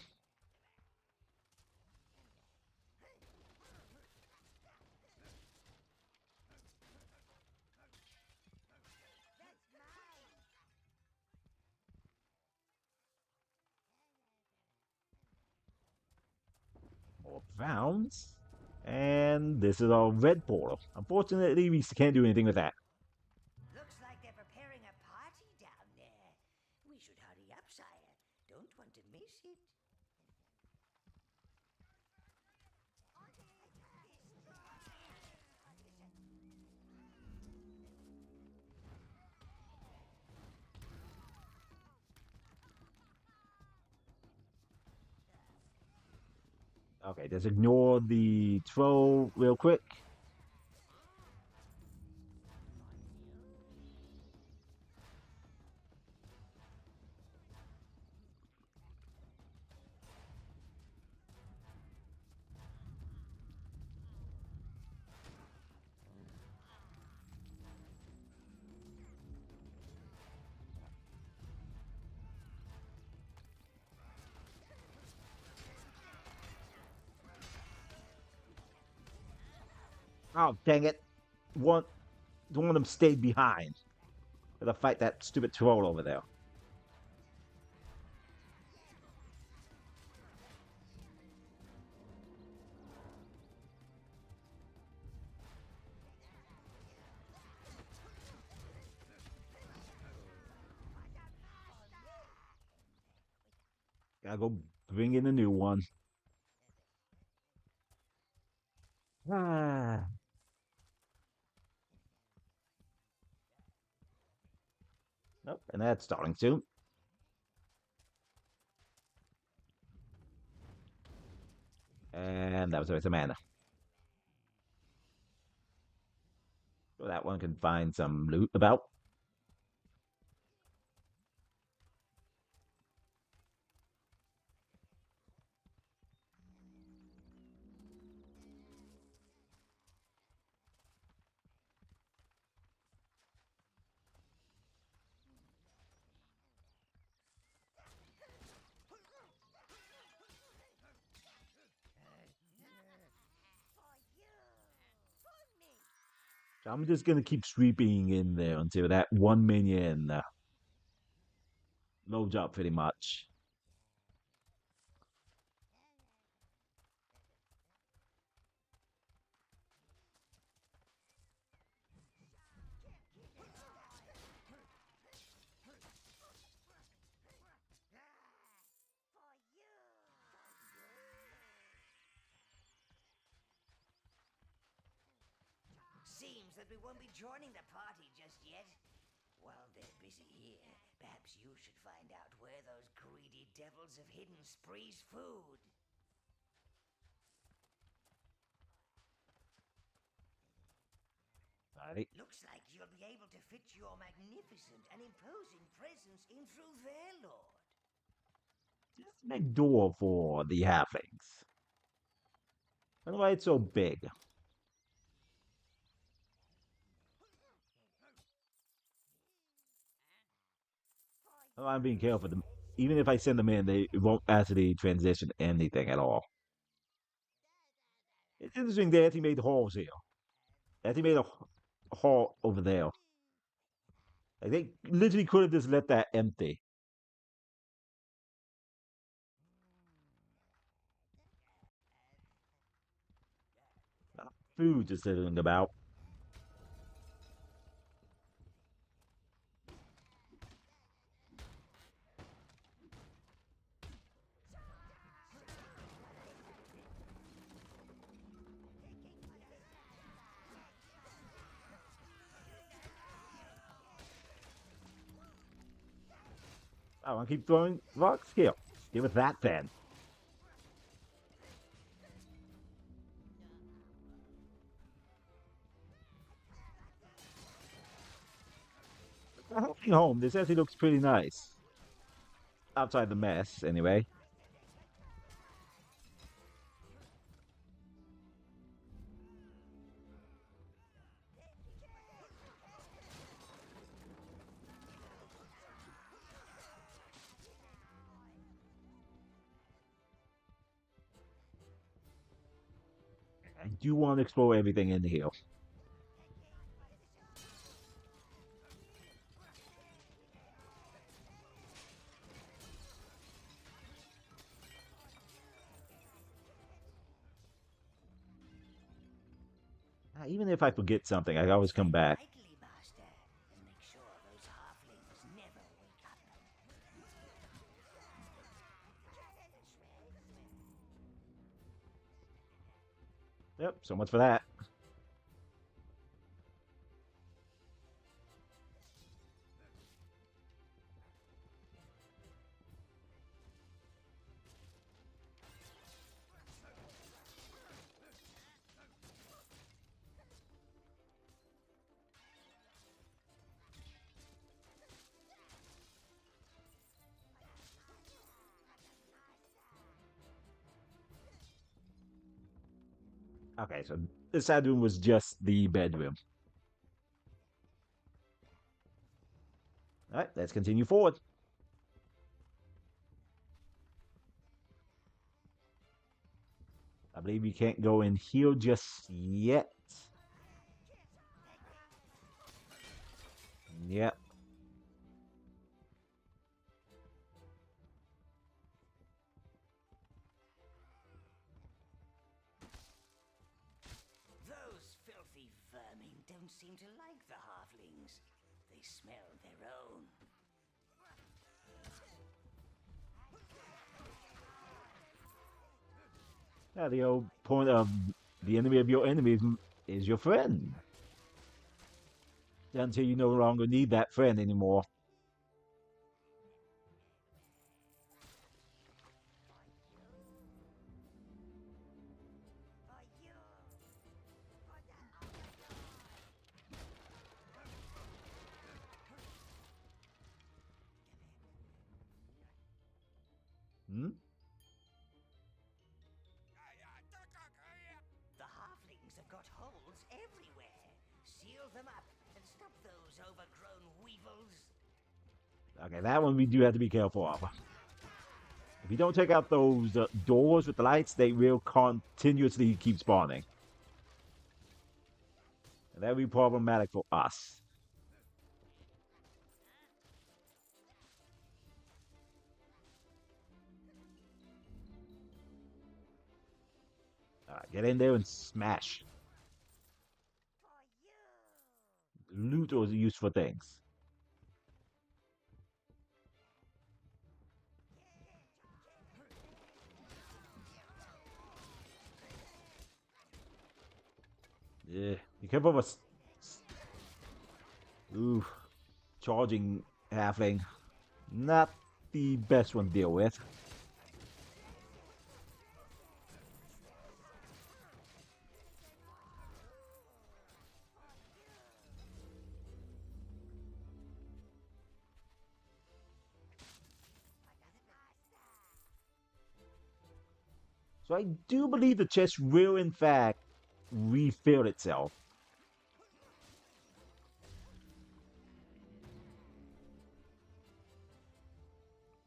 S1: More rounds. And this is our red portal. Unfortunately, we can't do anything with that.
S2: Looks like they're preparing a party down there. We should hurry up, sire. Don't want to miss it.
S1: Okay, just ignore the troll real quick. Oh, dang it. One of them stayed behind. Gotta fight that stupid troll over there. Gotta go bring in a new one. Ah. Nope, and that's starting soon. And that was a waste of mana. So that one can find some loot about. I'm just gonna keep sweeping in there until that one minion loads up pretty much.
S2: Seems that we won't be joining the party just yet. While they're busy here, perhaps you should find out where those greedy devils have hidden Spree's food.
S1: Right.
S2: Looks like you'll be able to fit your magnificent and imposing presence in through there, Lord.
S1: Just make door for the halflings. I don't know why it's so big. I'm being careful. Even if I send them in, they won't actually transition anything at all. It's interesting that he made halls here. That he made a hall over there. Like they literally could have just let that empty. Food just sitting about. I want to keep throwing rocks here. Give it that then. Helping home, this actually looks pretty nice. Outside the mess, anyway. I do want to explore everything in here. Even if I forget something, I always come back.
S2: Lightly, Master, and make sure those halflings never wake up.
S1: Yep, so much for that. Okay, so this side room was just the bedroom. All right, let's continue forward. I believe you can't go in here just yet. Yep.
S2: Those filthy vermin don't seem to like the halflings. They smell their own.
S1: Yeah, the old point of the enemy of your enemy is your friend. Until you no longer need that friend anymore. Hmm?
S2: The halflings have got holes everywhere. Seal them up and stop those overgrown weevils.
S1: Okay, that one we do have to be careful of. If you don't take out those doors with the lights, they will continuously keep spawning. That'd be problematic for us. Get in there and smash. Loot or useful things. Yeah, be careful of us. Ooh, charging halfling. Not the best one to deal with. So I do believe the chest will, in fact, refill itself.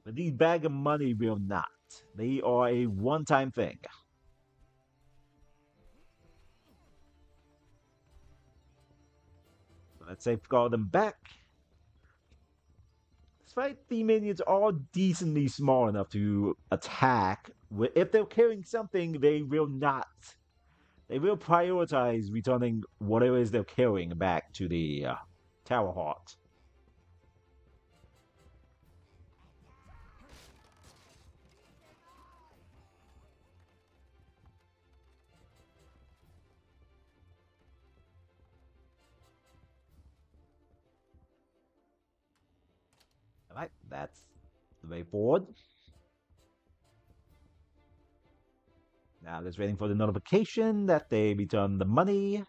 S1: But these bag of money will not. They are a one-time thing. Let's safeguard them back. Despite the minions are decently small enough to attack, if they're carrying something, they will not. They will prioritize returning whatever it is they're carrying back to the Tower Heart. Alright, that's the way forward. Now just waiting for the notification that they return the money.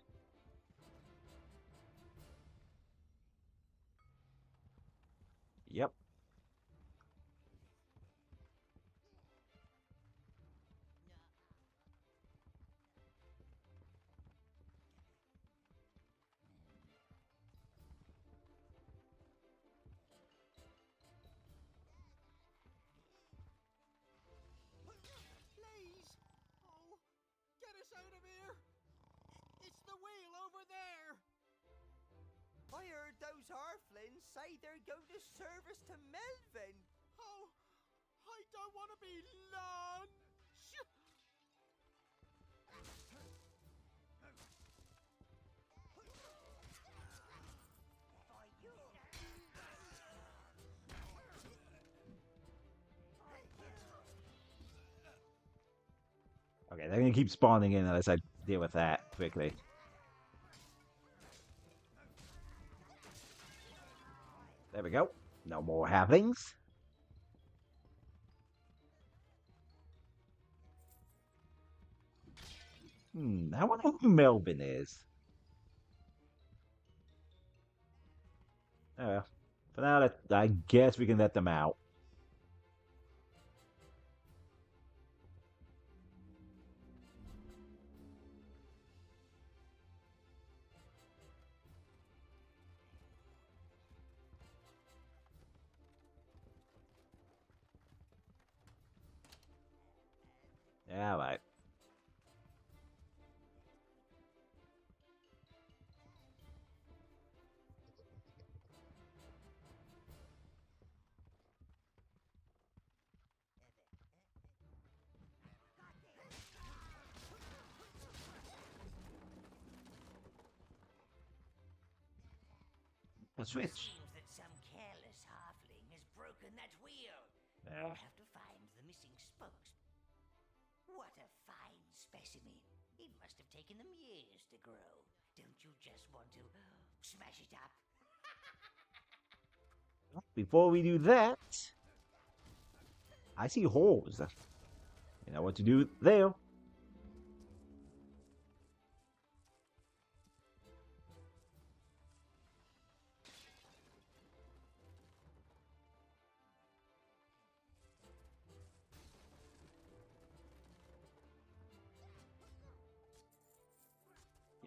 S1: Yep.
S6: Please! Oh, get us out of here! It's the wheel over there!
S4: I heard those Harflins say they're going to service to Melvin.
S6: Oh, I don't want to be lunch!
S1: Okay, they're gonna keep spawning in unless I deal with that quickly. There we go. No more halflings. I wonder who Melvin is. For now, I guess we can let them out. Alright. A switch.
S2: Seems that some careless halfling has broken that wheel.
S1: Yeah.
S2: We'll have to find the missing spokes. What a fine specimen. It must have taken them years to grow. Don't you just want to smash it up?
S1: Before we do that, I see holes. You know what to do there.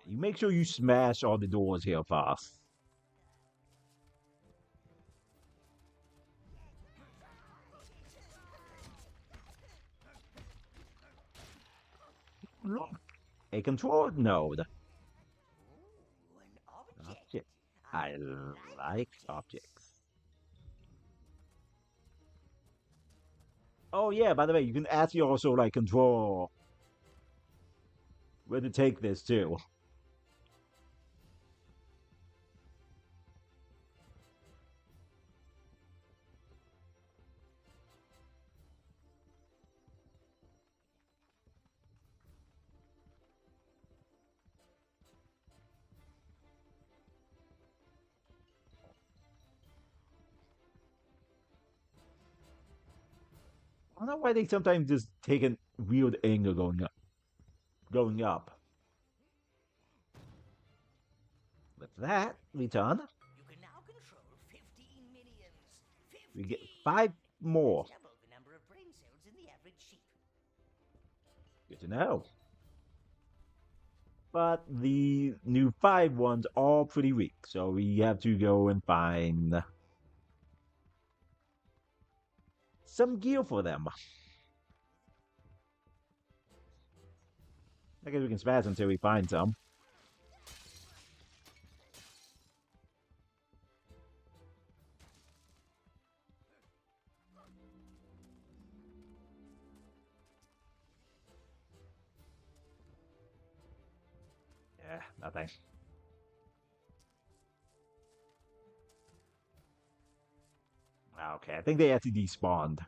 S1: You make sure you smash all the doors here fast. Look, a control node.
S2: Ooh, an
S1: I like objects. Oh yeah, by the way, you can actually also like control where to take this too. I don't know why they sometimes just take a weird angle going up. Going up. With that, we done.
S2: You can now control 15 minions. 15!
S1: We get 5 more.
S2: That's double the number of brain cells in the average sheep.
S1: Good to know. But the new 5 ones are pretty weak, so we have to go and find some gear for them. I guess we can spaz until we find some. Yeah, nothing. Okay, I think they actually despawned.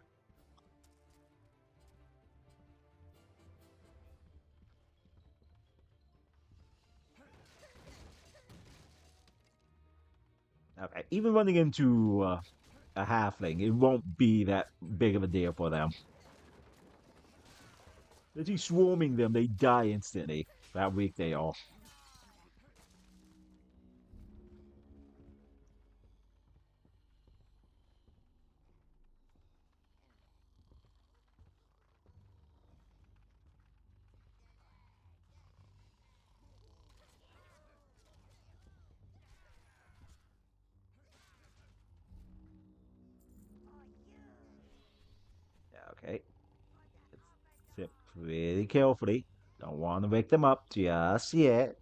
S1: Okay, even running into a halfling, it won't be that big of a deal for them. Literally swarming them, they die instantly. How weak they are. Okay. Let's sit pretty carefully. Don't want to wake them up just yet.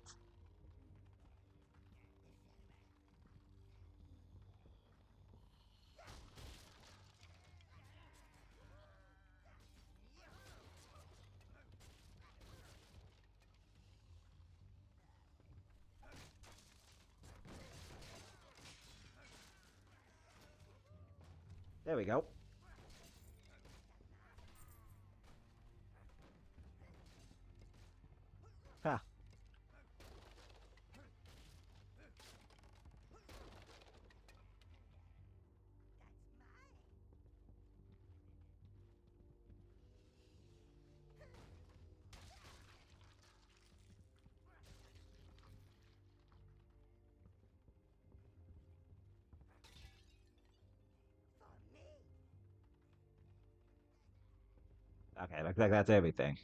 S1: There we go. Ha. Okay, looks like that's everything.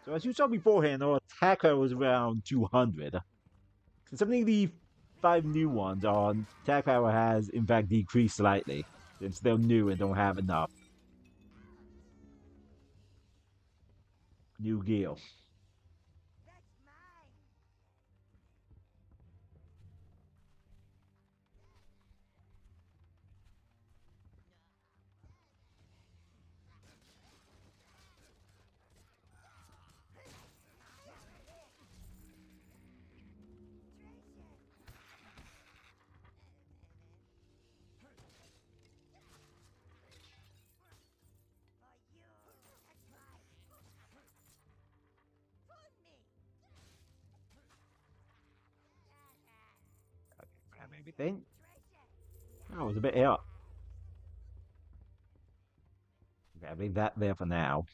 S1: So as you saw beforehand, our attacker was around 200. Something the 5 new ones on attack power has in fact decreased slightly, since they're new and don't have enough new gear. Grab everything. Oh, it was a bit out. Okay, I'll leave that there for now.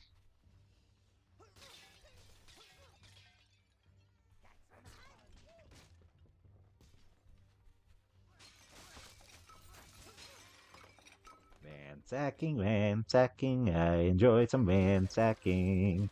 S1: Ransacking, I enjoy some ransacking.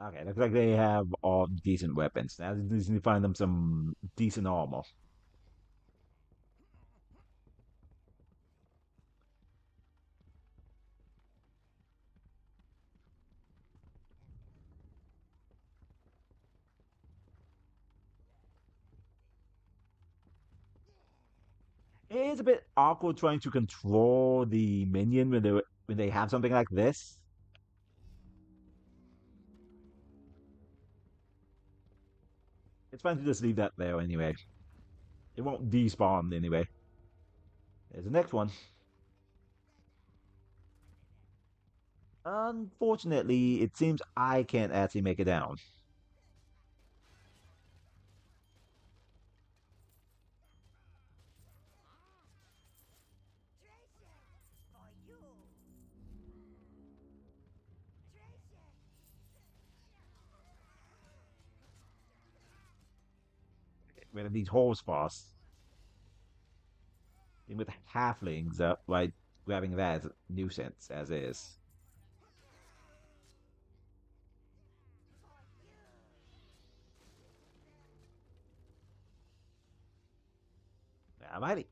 S1: Okay, looks like they have all decent weapons. Now they just need to find them some decent armor. It is a bit awkward trying to control the minion when they have something like this. It's fine to just leave that there anyway. It won't despawn anyway. There's the next one. Unfortunately, it seems I can't actually make it down.
S2: Treasure for you. Treasure.
S1: Get rid of these horse boss. And with halflings, like grabbing that as a nuisance as is. Alrighty.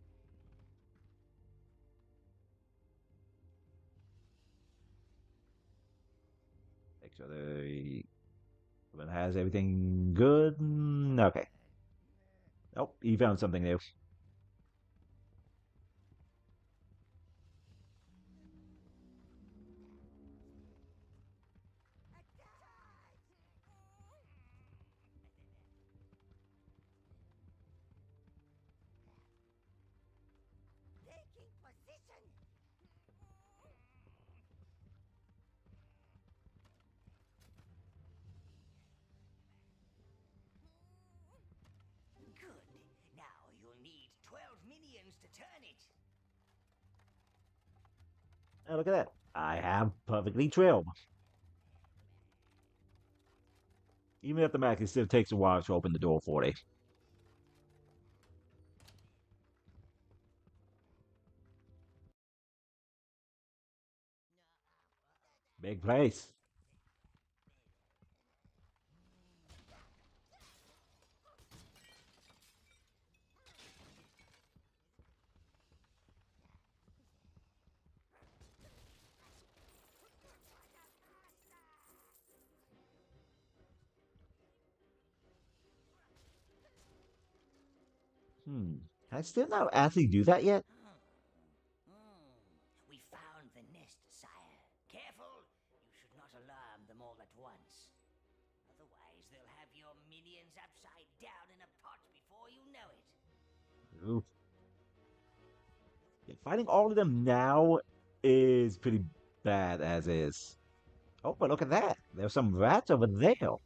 S1: Make sure the one has everything good. Okay. Oh, he found something new.
S2: Taking position. Good. Now you'll need 12 minions to turn it.
S1: Oh, look at that. I have perfectly 12. Even at the max, it still takes a while to open the door for it. Big place. Can I still not actually do that yet?
S2: We found the nest, sire. Careful! You should not alarm them all at once. Otherwise, they'll have your minions upside down in a pot before you know it.
S1: Oof. Yeah, fighting all of them now is pretty bad as is. Oh, but look at that. There's some rats over there.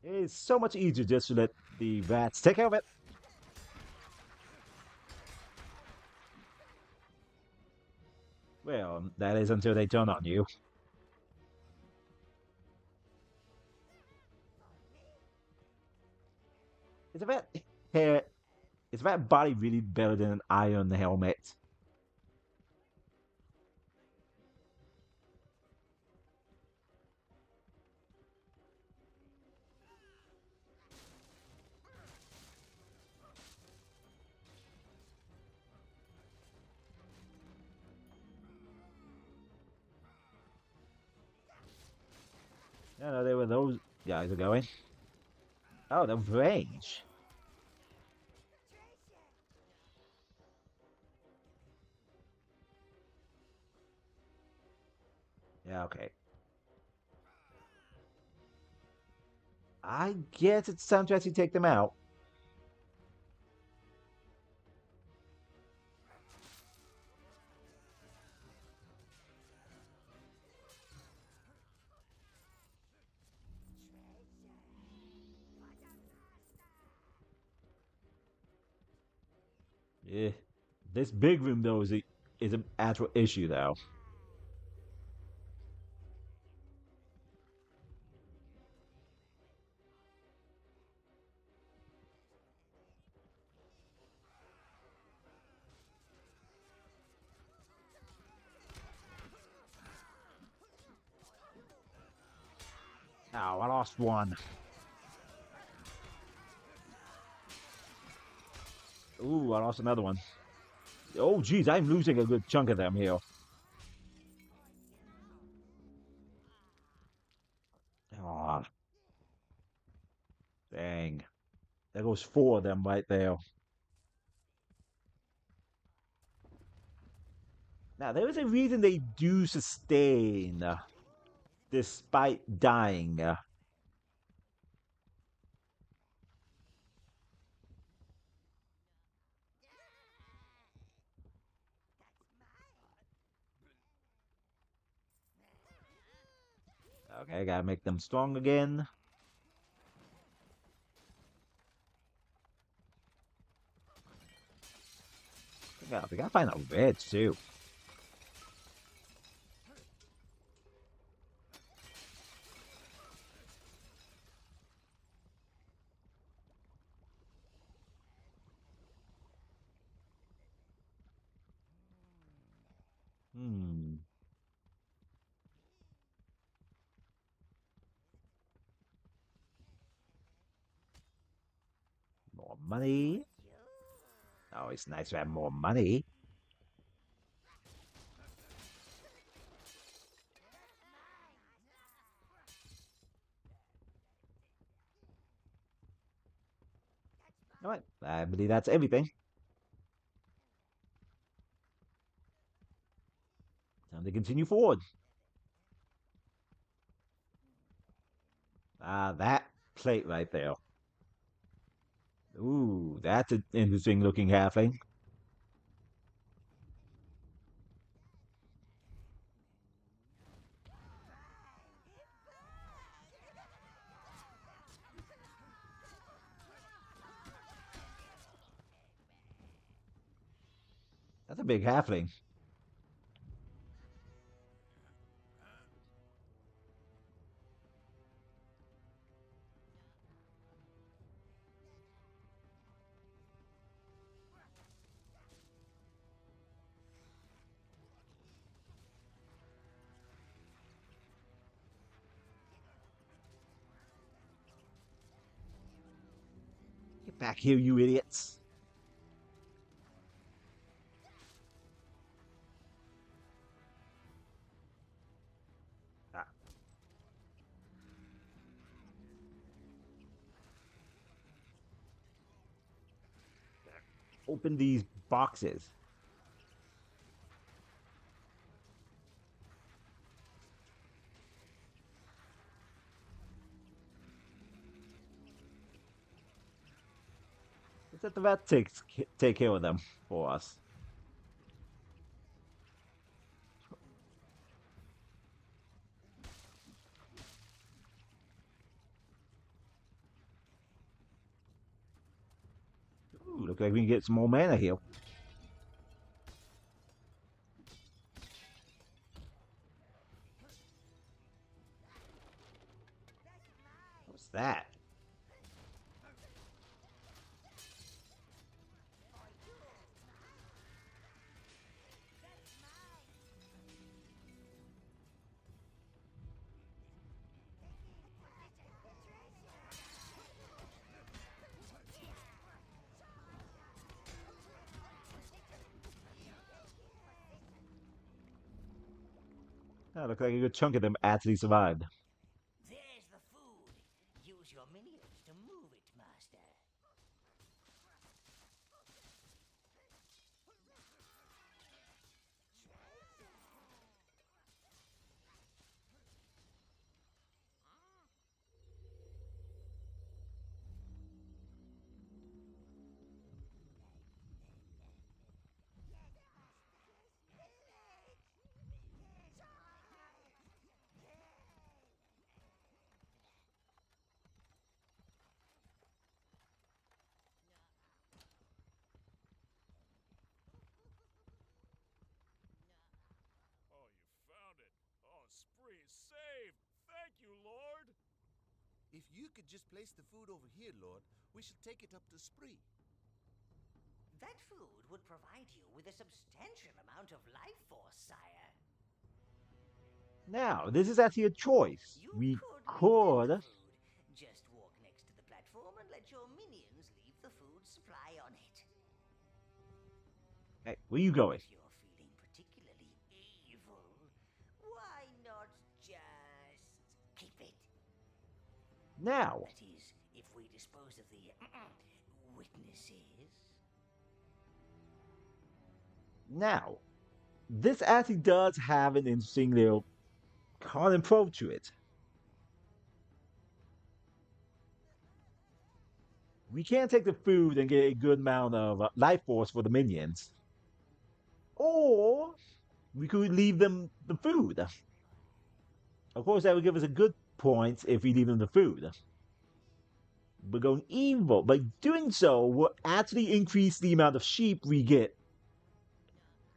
S1: It's so much easier just to let the rats take care of it. Well, that is until they turn on you. Is that hair? Is that body really better than an iron helmet? No, they were those guys are going. Oh, the range. Yeah, okay. I guess it's time to actually take them out. Eh, this big room though is an actual issue though. Oh, I lost one. Ooh, I lost another one. Oh, geez, I'm losing a good chunk of them here. Oh, dang. There goes four of them right there. Now, there is a reason they do sustain despite dying. Okay, gotta make them strong again. Yeah, we gotta find a red too. Hmm. More money. Oh, it's nice to have more money. All right, I believe that's everything. Time to continue forward. Ah, that plate right there. Ooh, that's an interesting looking halfling. That's a big halfling. Get back here, you idiots. Ah, open these boxes. Let's let the vet take care of them for us. Ooh, look like we can get some more mana here. What's that? Oh, look like a good chunk of them actually survived.
S2: There's the food. Use your minions to move it, Master.
S8: you could just place the food over here, Lord, we shall take it up to Spree.
S2: That food would provide you with a substantial amount of life force, sire.
S1: Now, this is actually a choice.
S2: You
S1: We
S2: could leave
S1: could.
S2: the food. Just walk next to the platform and let your minions leave the food supply on it.
S1: Hey, where you going?
S2: If you're feeling particularly evil, why not just keep it?
S1: Now.
S2: That is, if we dispose of the witnesses.
S1: Now, this actually does have an interesting little con and pro to it. We can't take the food and get a good amount of life force for the minions. Or we could leave them the food. Of course, that would give us a good points if we leave them the food. But going evil, by doing so, will actually increase the amount of sheep we get.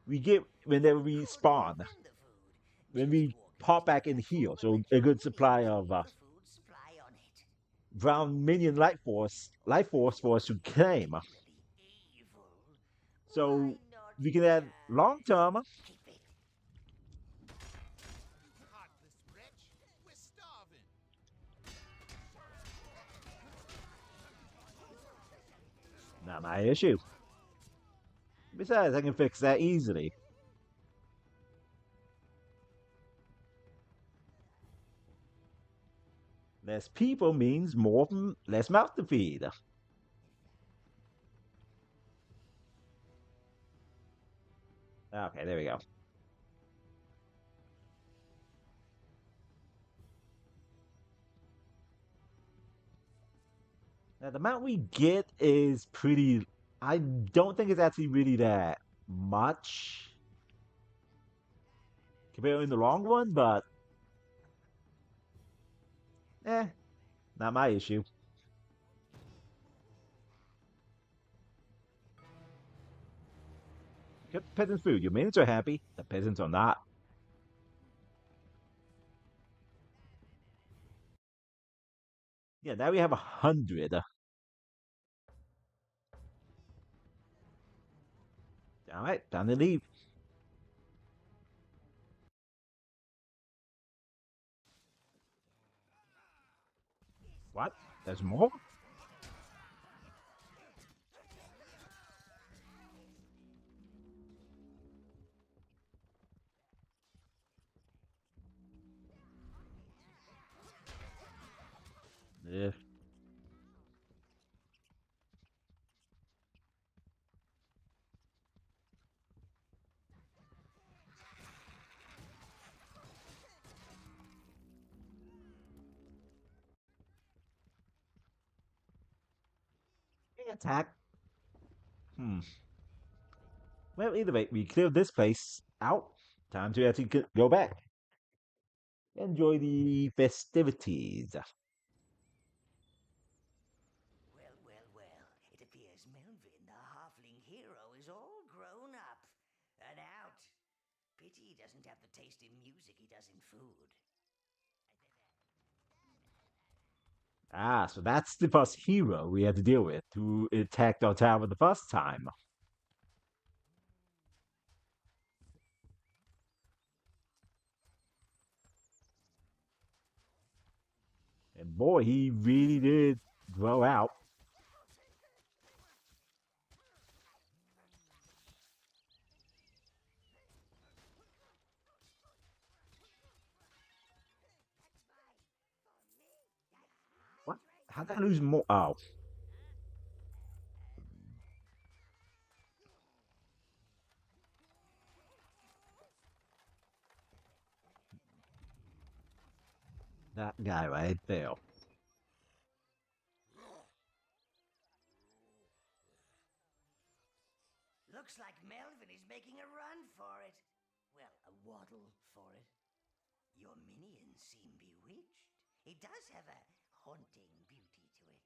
S1: We get whenever we spawn. When we pop back in here, so a good supply of brown minion life force for us to claim. So we can add long term.
S8: Heartless wretch, we're starving.
S1: Not my issue. Besides, I can fix that easily. Less people means less mouth to feed. Okay, there we go. Now, the amount we get is pretty. I don't think it's actually really that much compared to the long one, but not my issue. Get the peasants food. Your minions are happy. The peasants are not. Yeah, now we have 100. All right, time to leave. What? There's more? Yeah. Attack. Well, either way, we cleared this place out. Time to actually go back. Enjoy the festivities.
S2: Well, well, well. It appears Melvin, the halfling hero, is all grown up and out. Pity he doesn't have the taste in music he does in food.
S1: Ah, so that's the first hero we had to deal with who attacked our tower the first time. And boy, he really did grow out. What? How did I lose more? Oh. That guy right there.
S2: Looks like Melvin is making a run for it. Well, a waddle for it. Your minions seem bewitched. It does have a haunting beauty to it.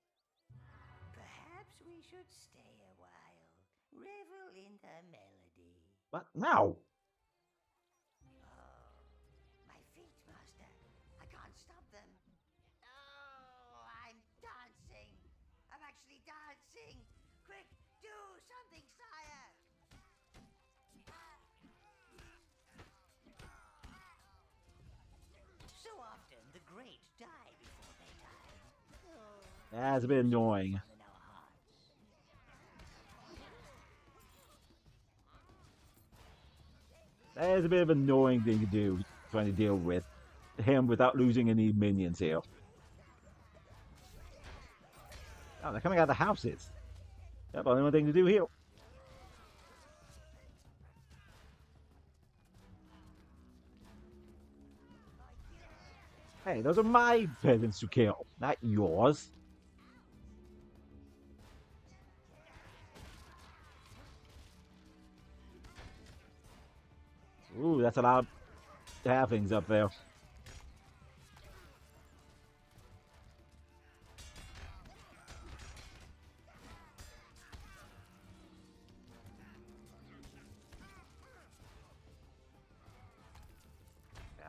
S2: Perhaps we should stay a while, revel in the melody.
S1: What? No.
S2: Oh, my feet, Master. I can't stop them. Oh, I'm Quick, do something, sire! So often the great die before they die.
S1: That's a bit annoying.
S2: In our hearts.
S1: That is a bit of an annoying thing to do, trying to deal with him without losing any minions here. Oh, they're coming out of the houses. Yep, only one thing to do here. Hey, those are my peasants to kill, not yours. Ooh, that's a lot of halflings up there.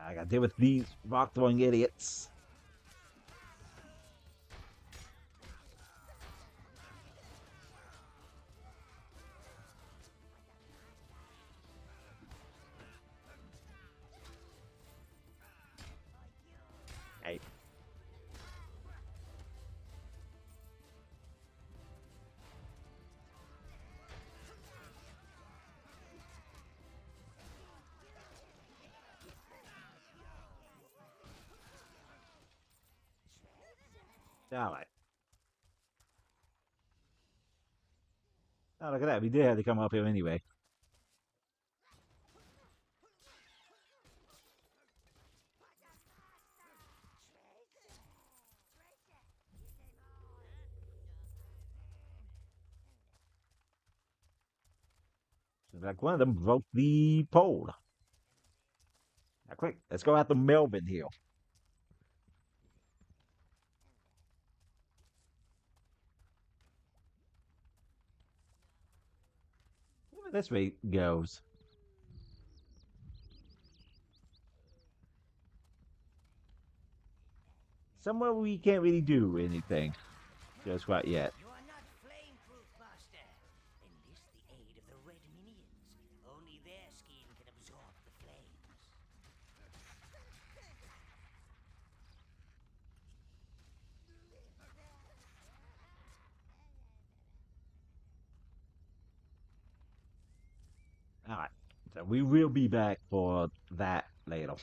S1: I gotta deal with these rock throwing idiots. Hey. Alright. Oh, look at that. We did have to come up here anyway. Like one of them broke the pole. Now, quick, let's go after Melvin here. Where this way goes. Somewhere we can't really do anything just quite yet.
S2: You are not flame-proof, master. Enlist the aid of the red minions. Only their skin can absorb the flames.
S1: Alright, so we will be back for that later.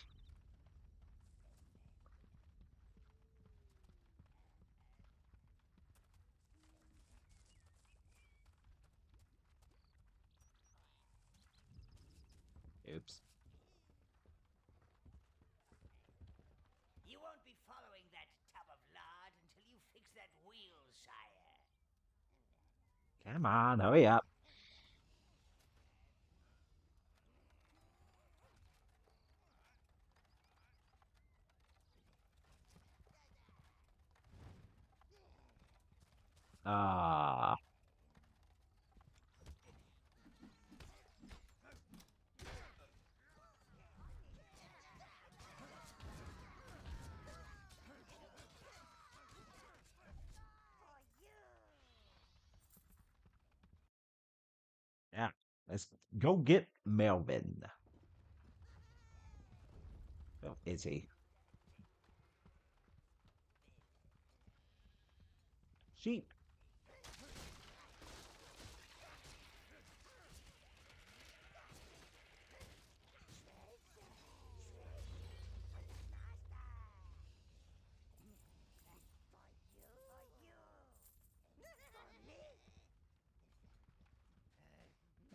S1: Oops.
S2: You won't be following that tub of lard until you fix that wheel, sire.
S1: Come on, hurry up. Ah. Yeah, let's go get Melvin. Where is he? Sheep.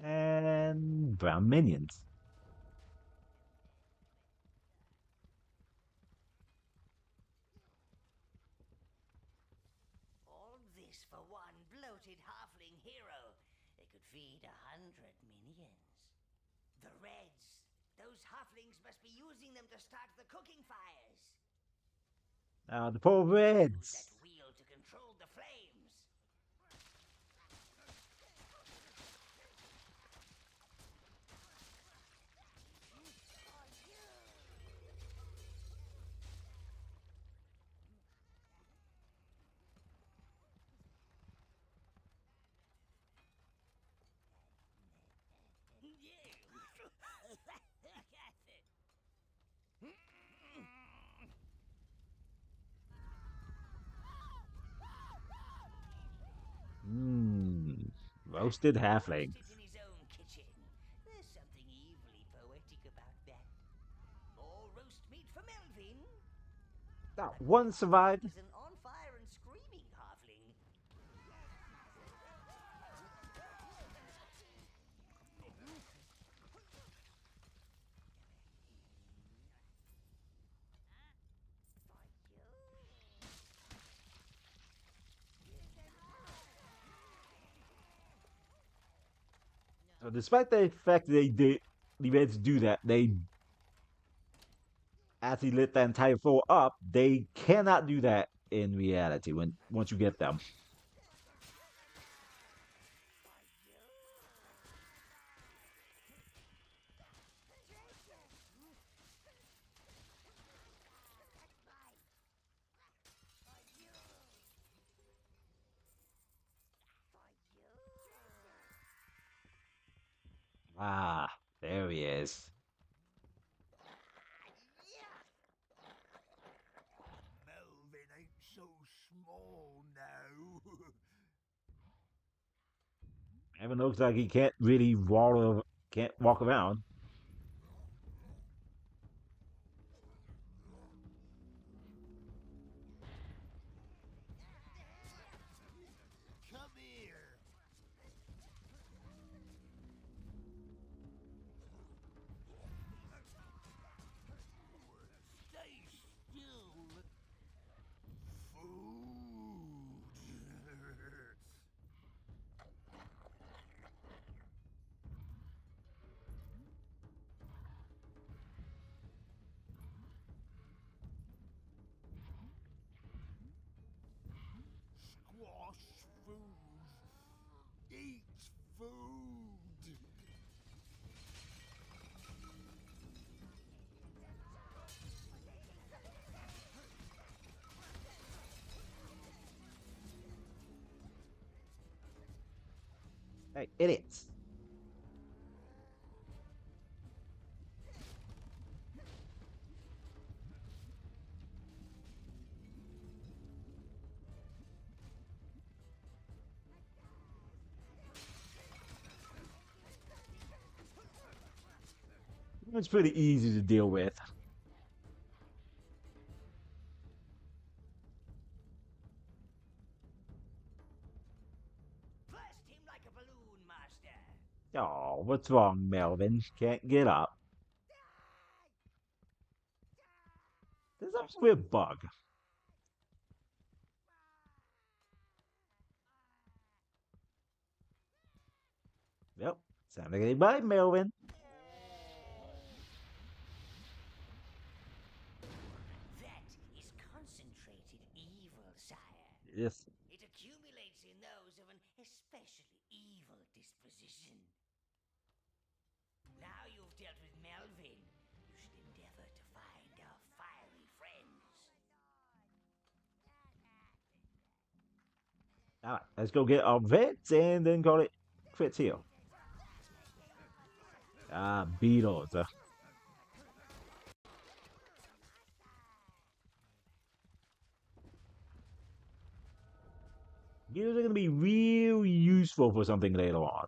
S1: And brown minions.
S2: All this for one bloated halfling hero. They could feed 100 minions. The Reds. Those halflings must be using them to start the cooking fires.
S1: The poor
S2: Use
S1: Reds.
S2: that wheel to control the flames.
S1: Roasted halfling.
S2: Roasted in his own kitchen. There's something evilly poetic about that. More roast meat for Melvin.
S1: Now, one survived.
S2: Is an on fire and screaming halfling.
S1: So despite the fact they did the Reds do that, they actually lit the entire floor up. They cannot do that in reality once you get them. Ah, there he is.
S3: Melvin ain't so small now.
S1: Evan looks like he can't really walk around.
S3: Come here. Stay still. Food. Squash food. Eat food.
S1: Hey, idiots. It's pretty easy to deal with.
S2: Blast him like a balloon, master.
S1: Oh, what's wrong, Melvin? Can't get up. There's a weird bug. Yep. Sound like anybody, Melvin.
S2: That is concentrated evil, sire.
S1: Yes.
S2: It accumulates in those of an especially evil disposition. Now you've dealt with Melvin, you should endeavor to find our fiery friends.
S1: Alright, let's go get our vets and then call it quits here. Ah, beetles. Beetles are going to be real useful for something later on.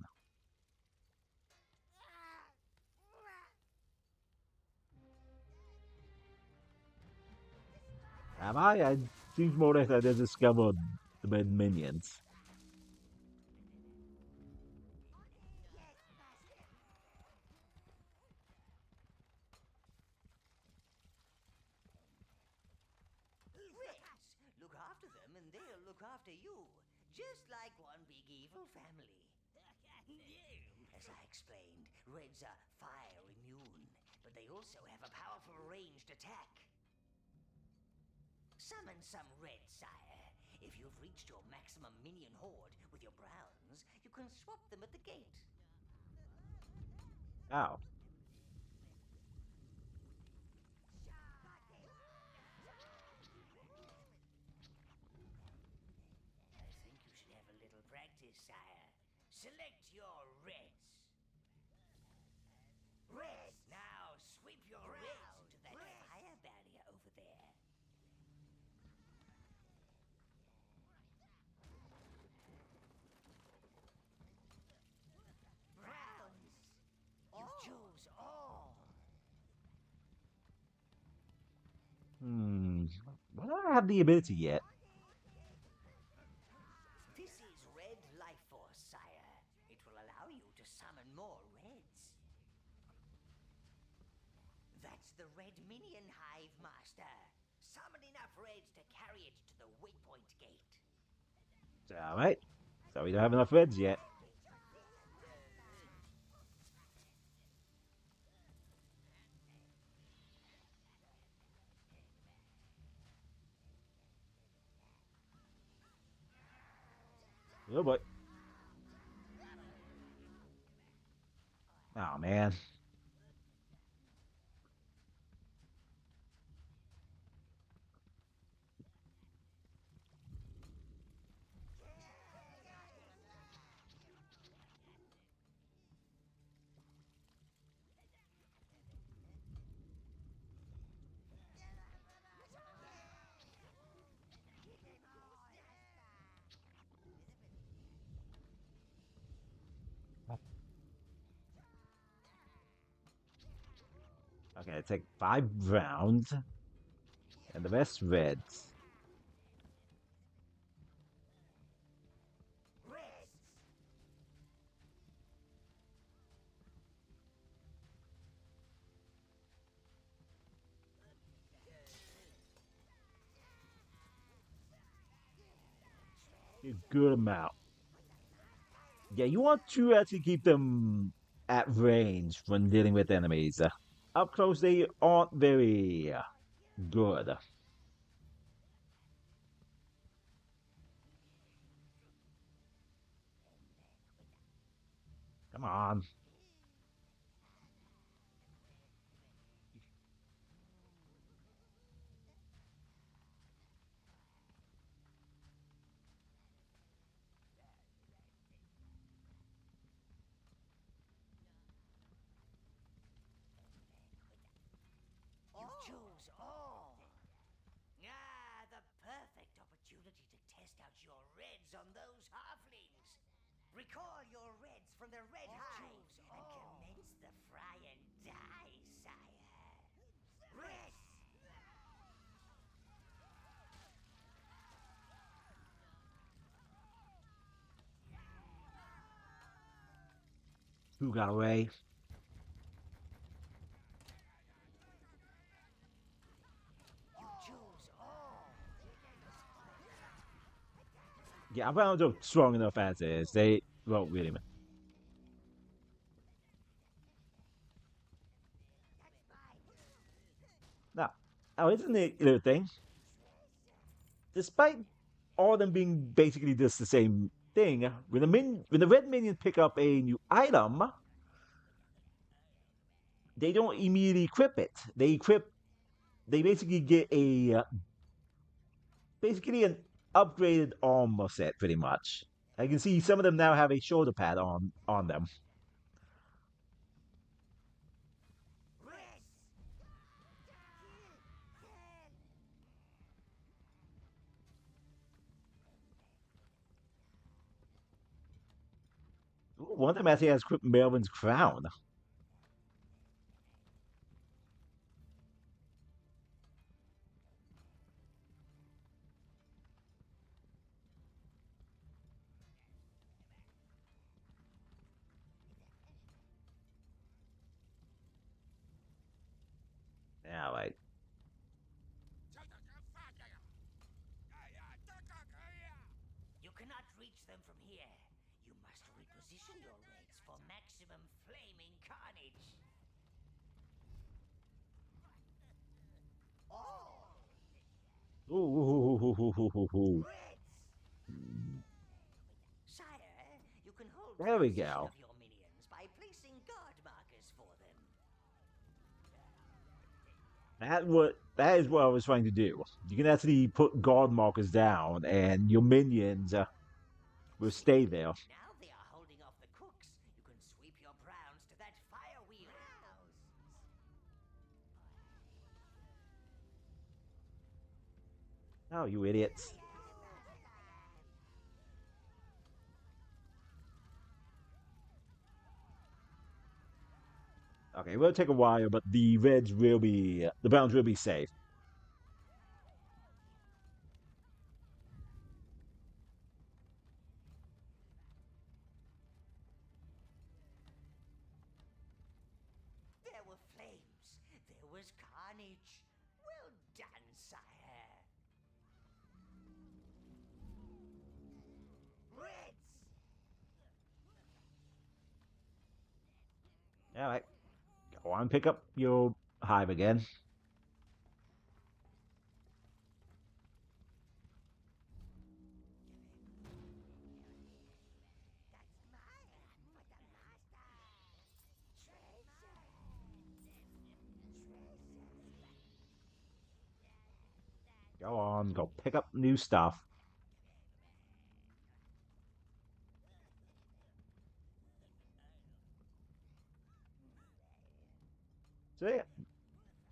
S1: Am I? It seems more like I just discovered the minions.
S2: Friends, look after them and they'll look after you. Just like one big evil family. As I explained, Reds are fire immune, but they also have a powerful ranged attack. Summon some Red, sire. If you've reached your maximum minion horde with your Browns, you can swap them at the gate.
S1: Ow.
S2: I think you should have a little practice, sire. Select your Reds. Red! Now sweep your Reds into that fire barrier over there.
S1: the ability yet.
S2: This is Red Life Force, sire. It will allow you to summon more Reds. That's the Red Minion Hive, Master. Summon enough Reds to carry it to the Waypoint Gate.
S1: Alright. So we don't have enough Reds yet. Oh boy. Oh man. Okay, take 5 rounds. And the rest Reds. A good amount. Yeah, you want to actually keep them at range when dealing with enemies. Up close, they aren't very good. Come on.
S2: You chose all. Ah, the perfect opportunity to test out your Reds on those halflings. Recall your Reds from the Red Hive and commence the fry and die, sire. Reds!
S1: Who got away?
S2: You chose all.
S1: Yeah, I found them strong enough as is. They won't really. Now, oh, isn't it the thing? Despite all of them being basically just the same thing, when the red minions pick up a new item, they don't immediately equip it. They basically get a basically an upgraded armor set, pretty much. I can see some of them now have a shoulder pad on them. One of them actually has equipped Melvin's crown. All right.
S2: You cannot reach them from here. You must reposition your Reds for maximum flaming carnage. All.
S1: Ooh.
S2: Sire, you can hold
S1: There we
S2: position
S1: go.
S2: of your minions by placing guard markers for them.
S1: That is what I was trying to do. You can actually put guard markers down, and your minions will stay there.
S2: Now they are holding off the cooks. You can sweep your browns to that fire wheel.
S1: Oh, you idiots! Okay, it will take a while, but the browns will be safe.
S2: advantage. Well done, sire. Reds!
S1: Alright. Go on, pick up your hive again.
S2: That's my hand for the master. Treasure.
S1: Go on, go pick up new stuff. So yeah,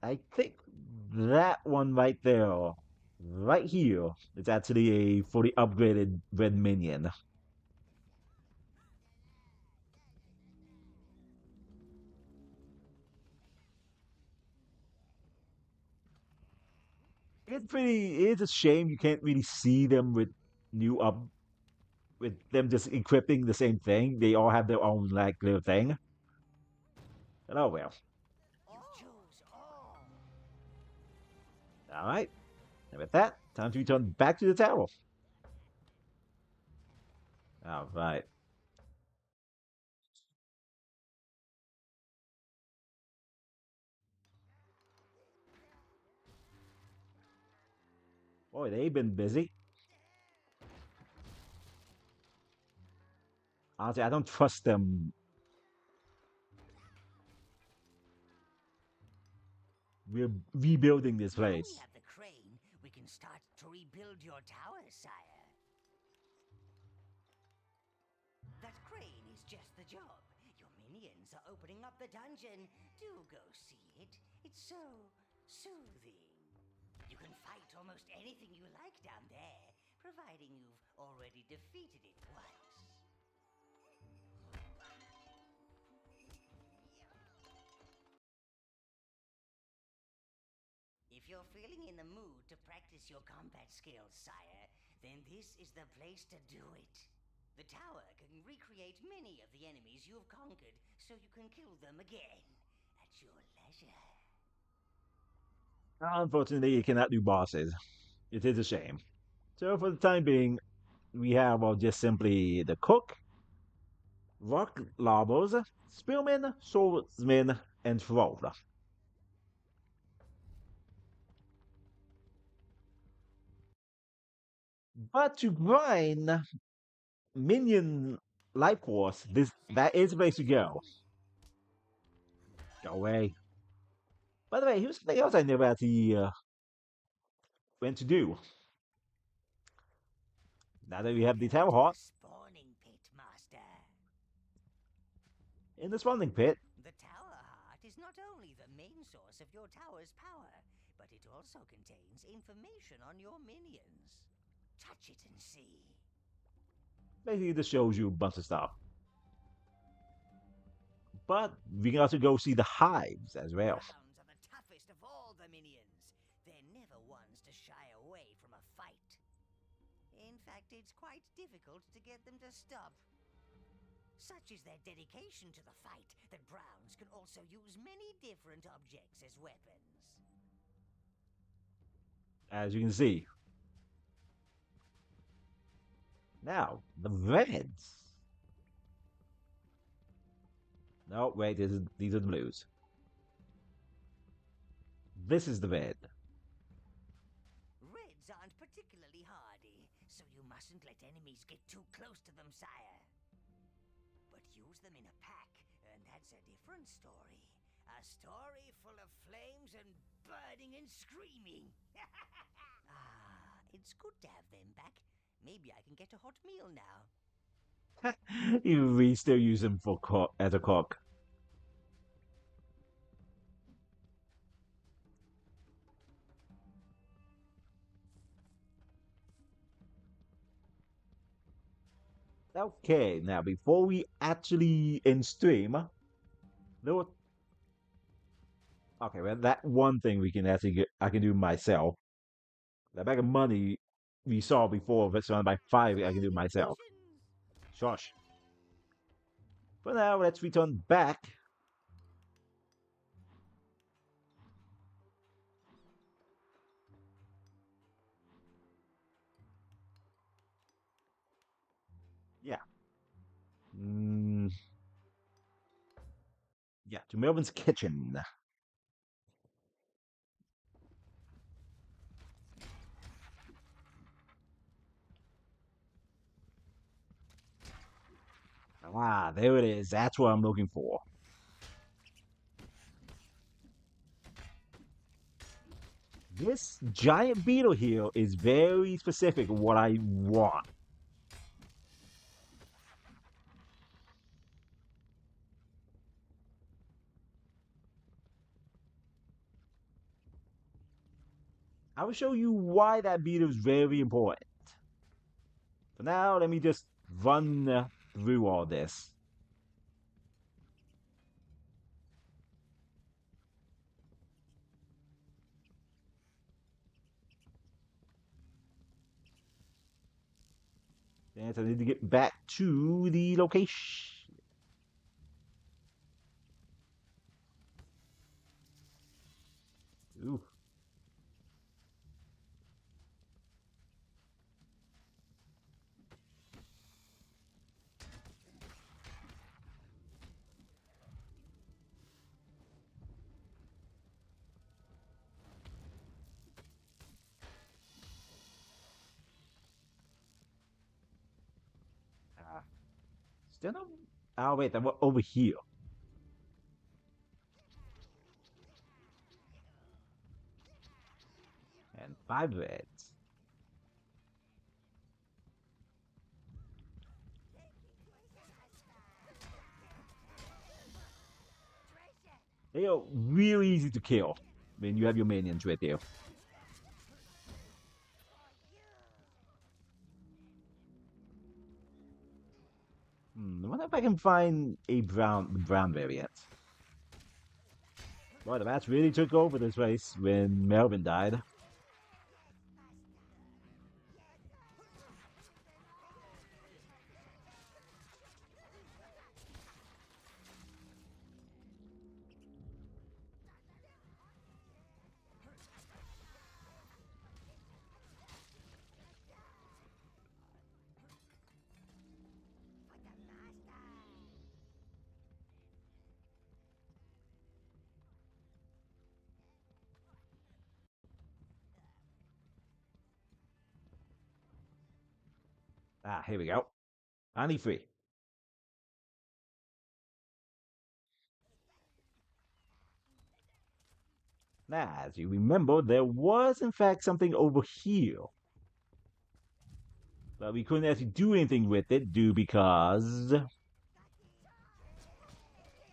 S1: I think that one right there, right here, is actually a fully upgraded red minion. It's a shame you can't really see them with new up with them just equipping the same thing. They all have their own like little thing. But oh well.
S2: You chose all.
S1: Alright. And with that, time to return back to the tower. Alright. Boy, they've been busy. Honestly, I don't trust them. We're rebuilding this
S2: Now we
S1: place.
S2: have the crane, we can start to rebuild your tower, sire. That crane is just the job. Your minions are opening up the dungeon. Do go see it. It's so soothing. You can fight almost anything you like down there, providing you've already defeated it once. If you're feeling in the mood to practice your combat skills, sire, then this is the place to do it. The tower can recreate many of the enemies you've conquered, so you can kill them again at your leisure.
S1: Unfortunately, you cannot do bosses. It is a shame. So for the time being, we have just simply the cook, rock lobbers, spearmen, swordsmen, and thrower. But to grind minion life force, that is the place to go. Go away. By the way, here's something else I never actually went to do. Now that we have the tower heart
S2: Spawning pit, master.
S1: in the spawning pit,
S2: The tower heart is not only the main source of your tower's power, but it also contains information on your minions. Touch it and see.
S1: basically this shows you a bunch of stuff. But we can also go see the hives as well.
S2: Browns are the toughest of all the minions. They're never ones to shy away from a fight. In fact, it's quite difficult to get them to stop. Such is their dedication to the fight that Browns can also use many different objects as weapons.
S1: As you can see. Now, the reds. No, wait, these are the blues. This is the red.
S2: Reds aren't particularly hardy, so you mustn't let enemies get too close to them, sire. But use them in a pack, and that's a different story. A story full of flames and burning and screaming. It's good to have them back. Maybe I can get a hot meal now.
S1: We still use them for as a cook. Okay, now before we actually in stream, there was okay. Well, that one thing we can actually get, I can do myself. That bag of money we saw before, if it's around by 5, I can do myself. Shush. For now, let's return back Yeah. Mm, yeah, to Melvin's kitchen. Ah, there it is. That's what I'm looking for. This giant beetle here is very specific of what I want. I will show you why that beetle is very important. For now, let me just run through all this. And I need to get back to the location. Ooh. Ah, still no. Oh wait, I'm over here. And 5 reds. They are really easy to kill when you have your minions right there. I wonder if I can find a brown variant. Boy, the bats really took over this race when Melvin died. Ah, here we go. Only 3. Now, as you remember, there was in fact something over here. But we couldn't actually do anything with it due because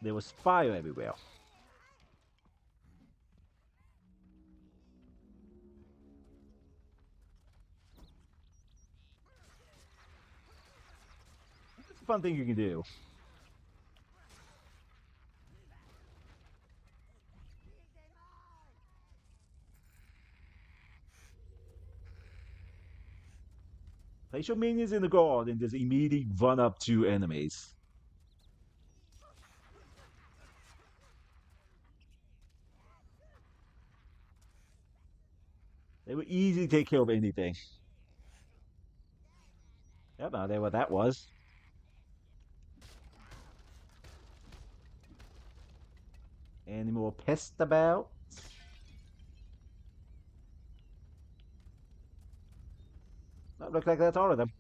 S1: there was fire everywhere. It's a fun thing you can do. Place your minions in the guard and just immediately run up to enemies. They were easy to take care of anything. Yep, now there what that was. Any more pests about? That looks like that's all of them.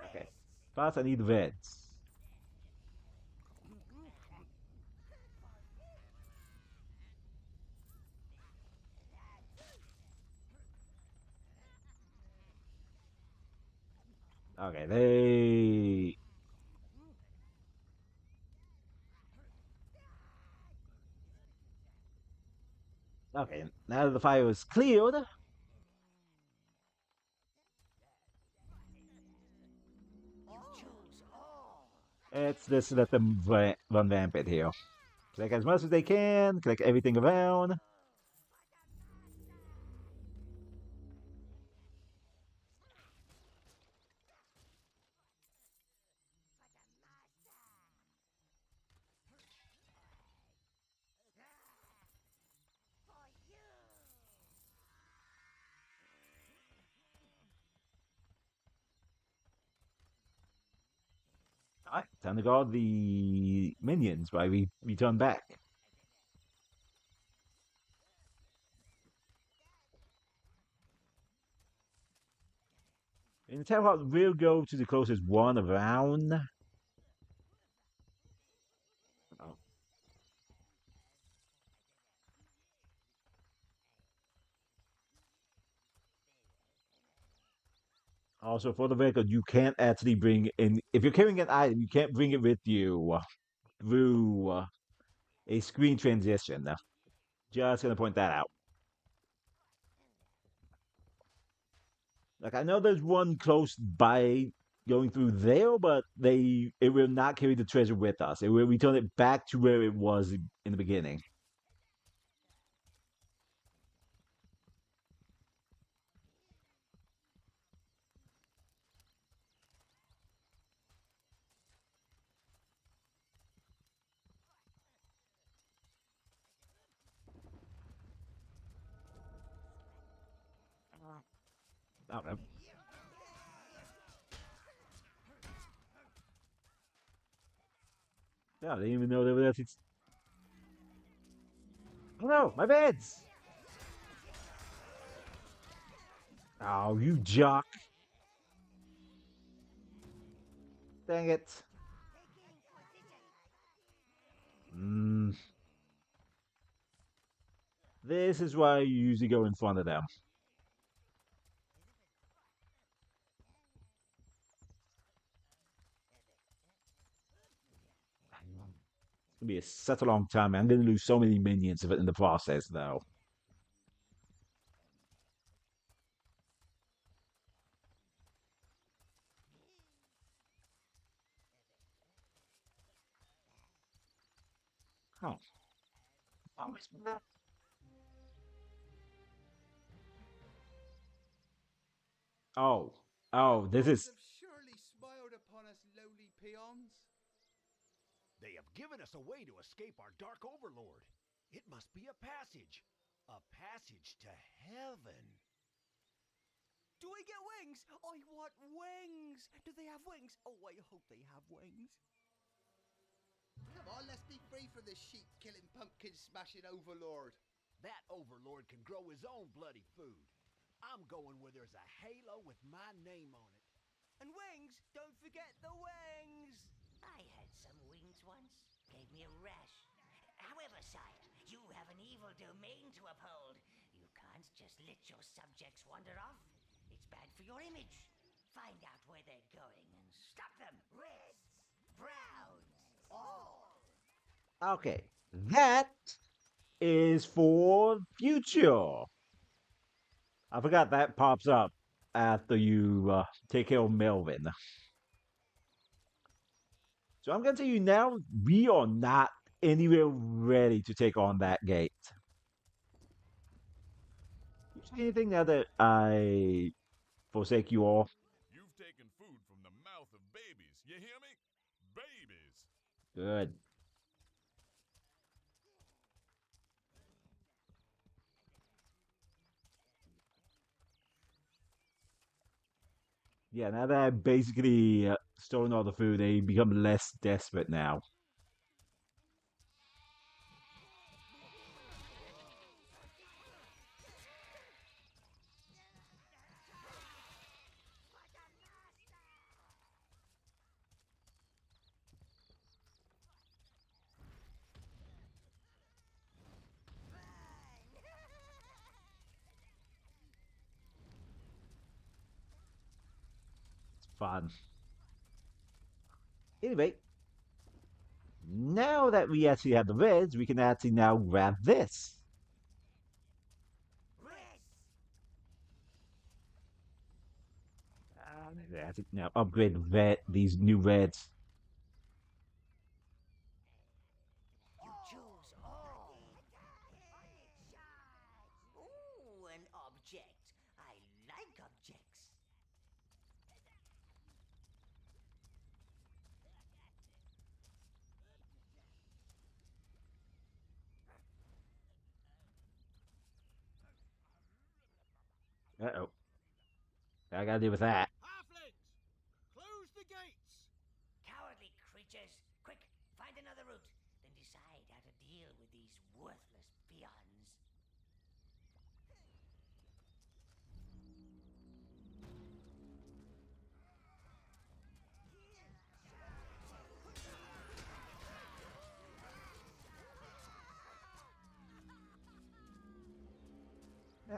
S1: Okay. First, I need reds. Okay, they. Okay, now that the fire is cleared, let's just let them run rampant here. Collect as much as they can, collect everything around. Alright, time to guard the minions while we return back. In the town hall, we'll go to the closest one around. Oh. Also, for the record, you can't actually bring in. If you're carrying an item, you can't bring it with you through a screen transition. Just gonna point that out. Like I know there's one close by going through there, but it will not carry the treasure with us. It will return it back to where it was in the beginning. I don't know. Yeah, I didn't even know there was. Oh no, my beds! Oh, you jock! Dang it! Mm, this is why you usually go in front of them. It's gonna be such a long time. I'm gonna lose so many minions of it in the process, though. Oh, always. Oh, oh,
S8: The
S1: this
S8: gods
S1: is.
S8: have surely smiled upon us lowly peons.
S3: They have given us a way to escape our dark overlord. It must be a passage. A passage to heaven.
S4: Do I get wings? I want wings. Do they have wings? Oh, I hope they have wings.
S8: Come on, let's be free from this sheep-killing, pumpkin-smashing overlord.
S3: That overlord can grow his own bloody food. I'm going where there's a halo with my name on it.
S4: And wings? Don't forget the wings.
S2: I had some wings once. Gave me a rash. However, sire, you have an evil domain to uphold. You can't just let your subjects wander off. It's bad for your image. Find out where they're going and stop them. Reds, browns, all.
S1: Okay, that is for future. I forgot that pops up after you take care of Melvin. So I'm gonna tell you now, we are not anywhere ready to take on that gate. You say anything now that I forsake you all?
S5: You've taken food from the mouth of babies. You hear me? Babies.
S1: Good. Yeah, now that I've basically stolen all the food, they become less desperate now. It's fun. Anyway, now that we actually have the reds, we can actually now grab this. Now upgrade these new reds.
S2: You choose all. Ooh, an object. I like objects.
S1: Uh-oh. I gotta deal with that.
S6: Halflings! Close the gates!
S2: Cowardly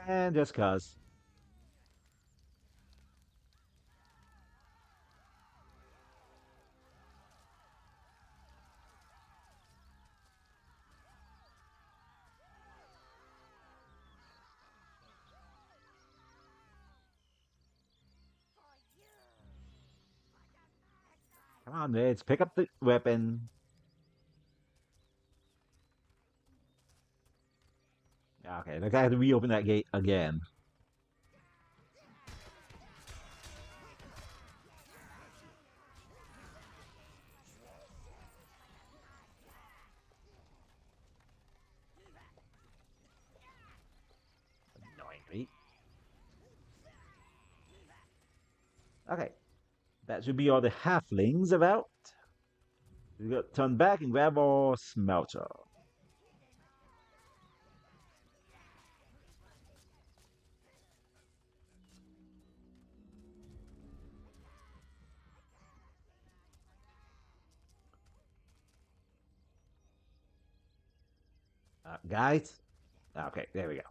S1: And just cuz. Come on, let's pick up the weapon. Okay, I gotta reopen that gate again. Annoyingly. Okay, that should be all the halflings about. We got to turn back and grab our smelter. Guys? Okay, there we go.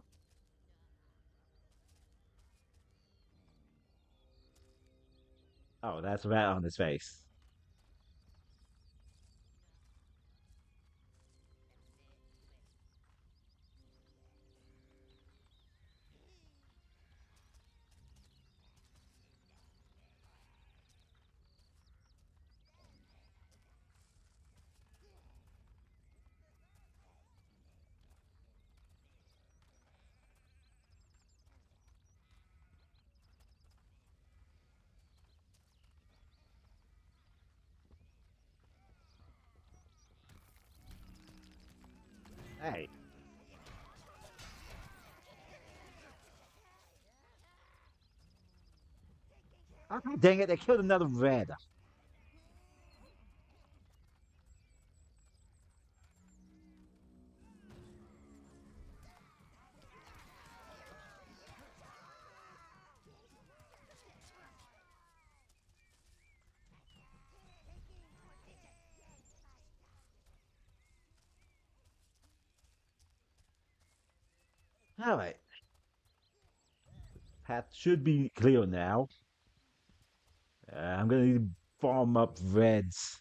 S1: Oh, that's right on his face. Hey. Oh, dang it, they killed another red. Alright. Path should be clear now. I'm gonna need to farm up reds.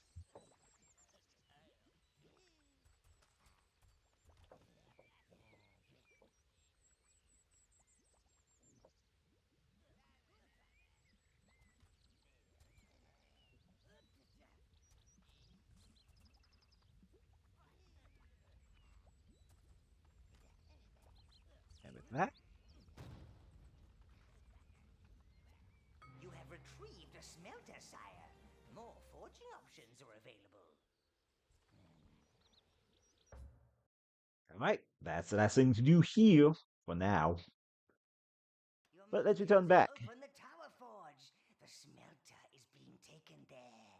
S1: And with that,
S2: You have retrieved a smelter, sire. More forging options are available.
S1: alright, that's the last thing to do here for now.
S2: Your
S1: But let's
S2: minions
S1: return
S2: have
S1: back.
S2: opened the tower forge. The smelter is being taken there.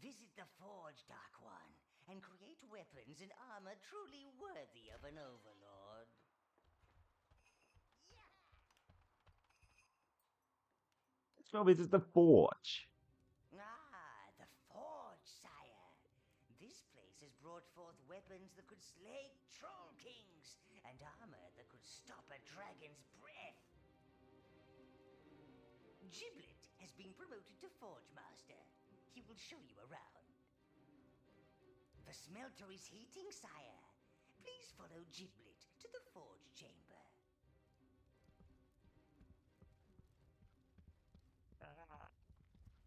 S2: Visit the forge, Dark One, and create weapons and armor truly worthy of an overlord.
S1: Let's go visit the forge.
S2: Ah, the forge, sire. This place has brought forth weapons that could slay troll kings and armor that could stop a dragon's breath. Giblet has been promoted to Forge Master. He will show you around. The smelter is heating, sire. Please follow Giblet to the forge chamber.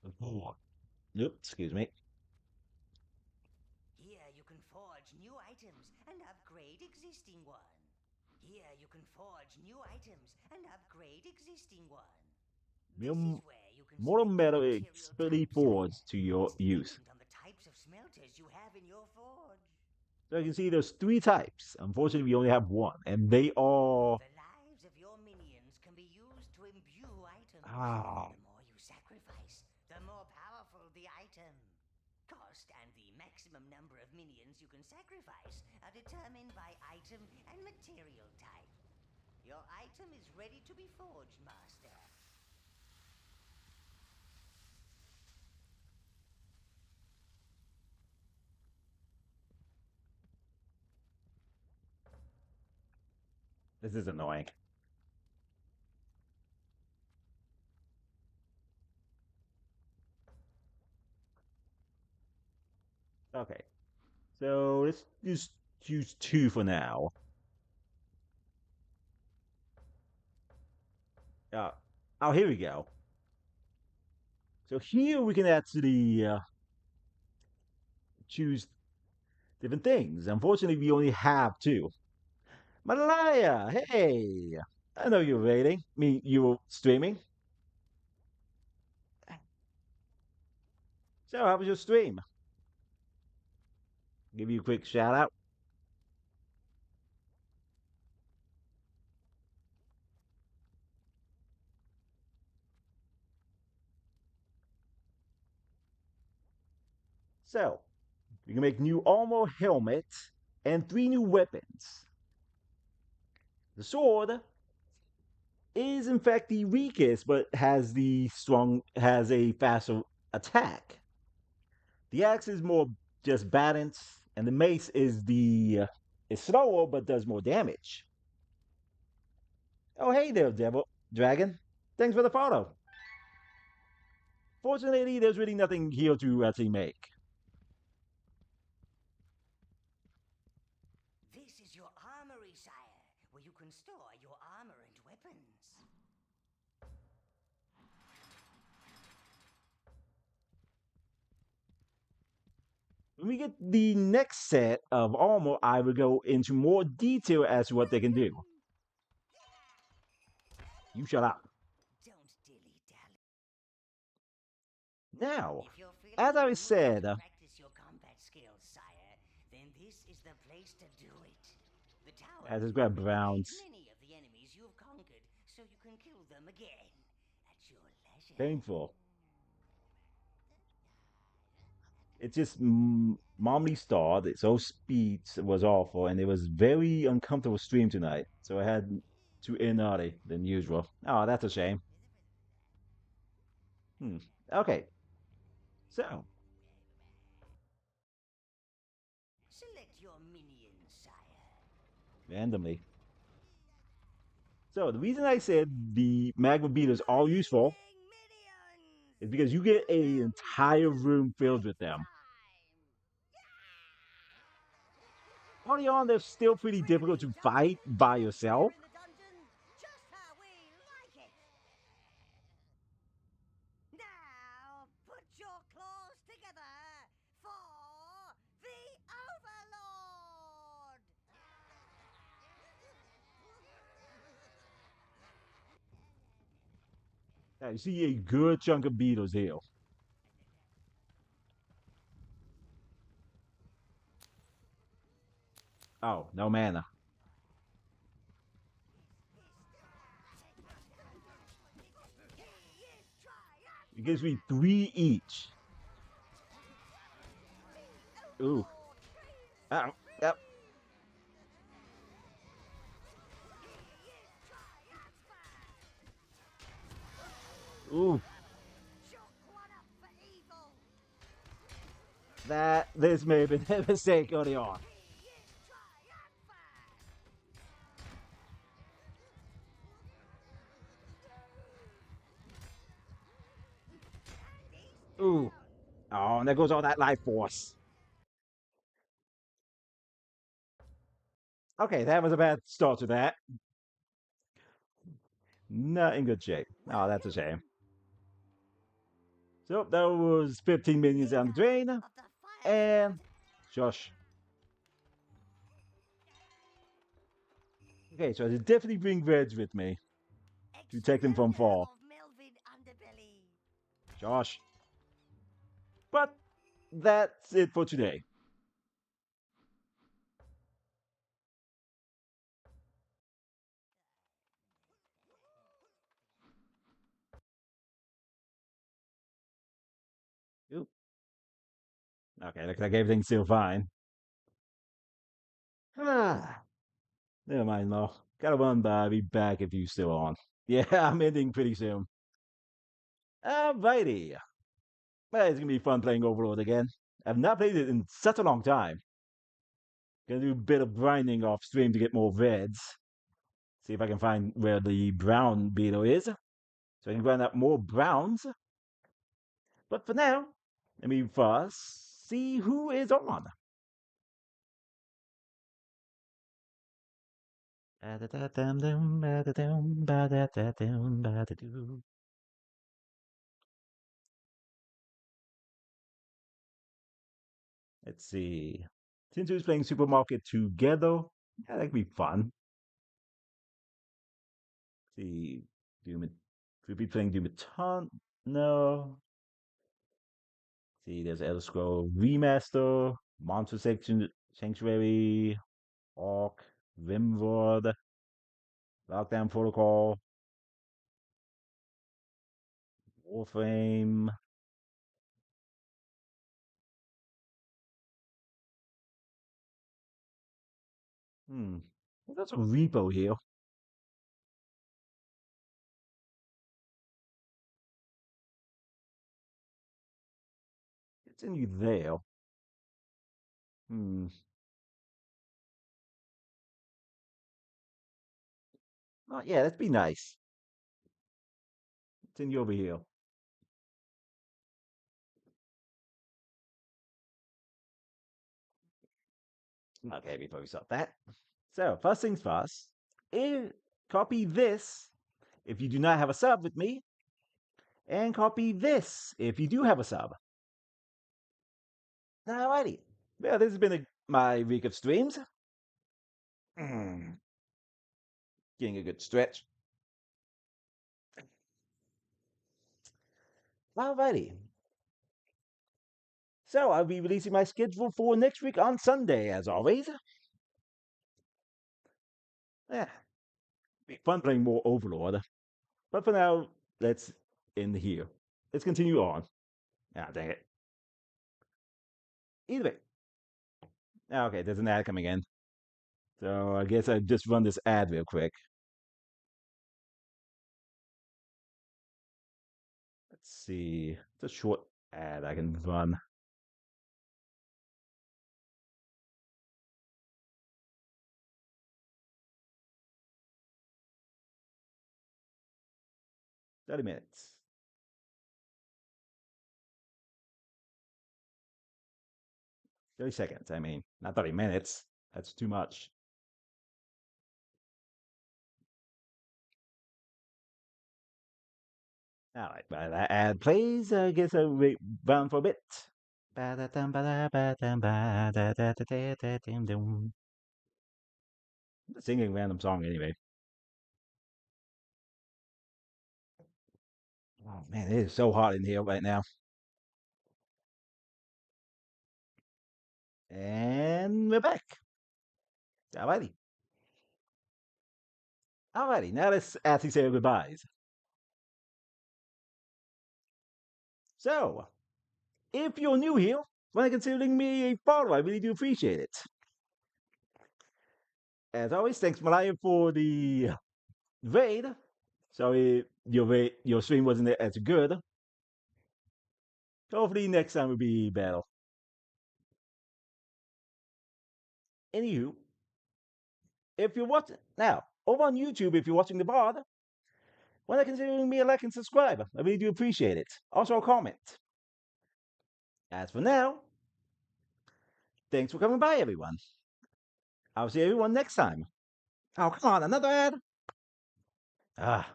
S1: The forge. Yep, excuse me.
S2: Here you can forge new items and upgrade existing one. Here you can forge new items and upgrade existing one. This is where you can
S1: More
S2: select the
S1: metal
S2: material
S1: expertly
S2: type,
S1: forged
S2: sire.
S1: to your
S2: It's
S1: use.
S2: dependent on the types of smelters you have in your forge.
S1: So you can see there's three types. Unfortunately, we only have one, and they are.
S2: The lives of your minions can be used to imbue items.
S1: Ah,
S2: The more you sacrifice, the more powerful the item. Cost and the maximum number of minions you can sacrifice are determined by item and material type. Your item is ready to be forged, Master.
S1: this is annoying. Okay. So let's just use 2 for now. Uh, oh, here we go. So here we can actually choose different things. Unfortunately, we only have 2. Malaya, hey! I know you're waiting. I mean, you were streaming. So how was your stream? Give you a quick shout out. So, you can make new armor helmet and 3 new weapons. The sword is in fact the weakest, but has a faster attack. The axe is more just balance, and the mace is slower but does more damage. Oh hey there, Devil Dragon. Thanks for the follow. Fortunately, there's really nothing here to actually make.
S2: This is your armory, sire, where you can store your armor and weapons.
S1: When we get the next set of armor, I will go into more detail as to what they can do. You shut up.
S2: Don't dilly-dally.
S1: Now,
S2: If you're feeling
S1: as
S2: in
S1: I
S2: the
S1: said,
S2: mood to practice your combat skills, sire, then this is the place to do it. The tower
S1: I just
S2: will
S1: grab
S2: accommodate
S1: Browns.
S2: many of the enemies you have conquered, so you can kill them again at your leisure.
S1: Painful. It's just mommy starred. So speed was awful, and it was very uncomfortable stream tonight. So I had to end early than usual. Oh, that's a shame. Okay. So
S2: Select your minion, sire.
S1: randomly. So the reason I said the magma beaters are useful
S2: Minions!
S1: is because you get an entire room filled with them. Early on, they're still pretty difficult to fight by yourself.
S2: In the dungeon, just how we like it. Now, put your claws together for the Overlord!
S1: Yeah, you see a good chunk of beetles here. Oh, no mana. It gives me 3 each. Ooh. Ow. Yep. Ooh. This may have been a mistake early on. Ooh. Oh, and there goes all that life force. Okay, that was a bad start to that. Not in good shape. Oh, that's a shame. So that was 15 minions down the drain. And shush. Okay, so I should definitely bring Reds with me to take them from fall. Josh. But that's it for today. Ooh. Okay, looks like everything's still fine. Ah, never mind, though. Gotta run by. I'll be back if you still on. Yeah, I'm ending pretty soon. Alrighty. Well, it's gonna be fun playing Overlord again. I've not played it in such a long time. Gonna do a bit of grinding off stream to get more reds. See if I can find where the brown beetle is. So I can grind up more browns. But for now, let me first see who is on. Let's see. Since who's playing Supermarket together, yeah, that could be fun. See, Doom. Should be playing Doom Eternal. No. See, there's Elder Scroll Remaster, Monster Section Sanctuary, Orc, Rimworld, Lockdown Protocol, Warframe. Hmm. There's a repo here. Continue there. Hmm. Oh, yeah, that'd be nice. Continue over here. Okay, before we start that. So, first things first, copy this if you do not have a sub with me, and copy this if you do have a sub. Alrighty. Well, this has been my week of streams. Getting a good stretch. Alrighty. So, I'll be releasing my schedule for next week on Sunday, as always. Yeah, be fun playing more Overlord. But for now, let's end here. Let's continue on. Ah, dang it. Either way. Okay, there's an ad coming in. So I guess I just run this ad real quick. Let's see. It's a short ad I can run. $30. 30 seconds. I mean, not 30 minutes. That's too much. All right, while that ad plays, I guess I'll wait around for a bit. I'm singing a random song anyway. Oh man, it is so hot in here right now. And we're back. Alrighty. Alrighty, now let's actually say our goodbyes. So, if you're new here, when considering me a follower, I really do appreciate it. As always, thanks Malaya for the raid. Sorry your stream wasn't as good. Hopefully next time will be better. Anywho, if you're watching now over on YouTube, if you're watching the VOD, when considering me a like and subscribe, I really do appreciate it. Also a comment. As for now, thanks for coming by, everyone. I'll see everyone next time. Oh, come on, another ad? Ah,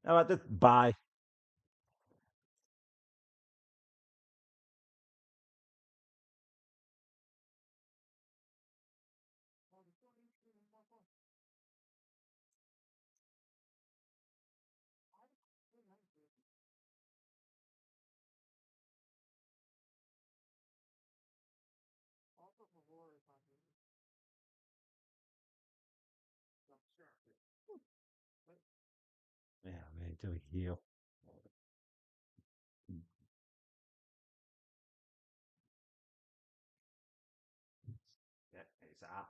S1: how about this? Bye. Yeah, man, do a heal. Yeah, it's up.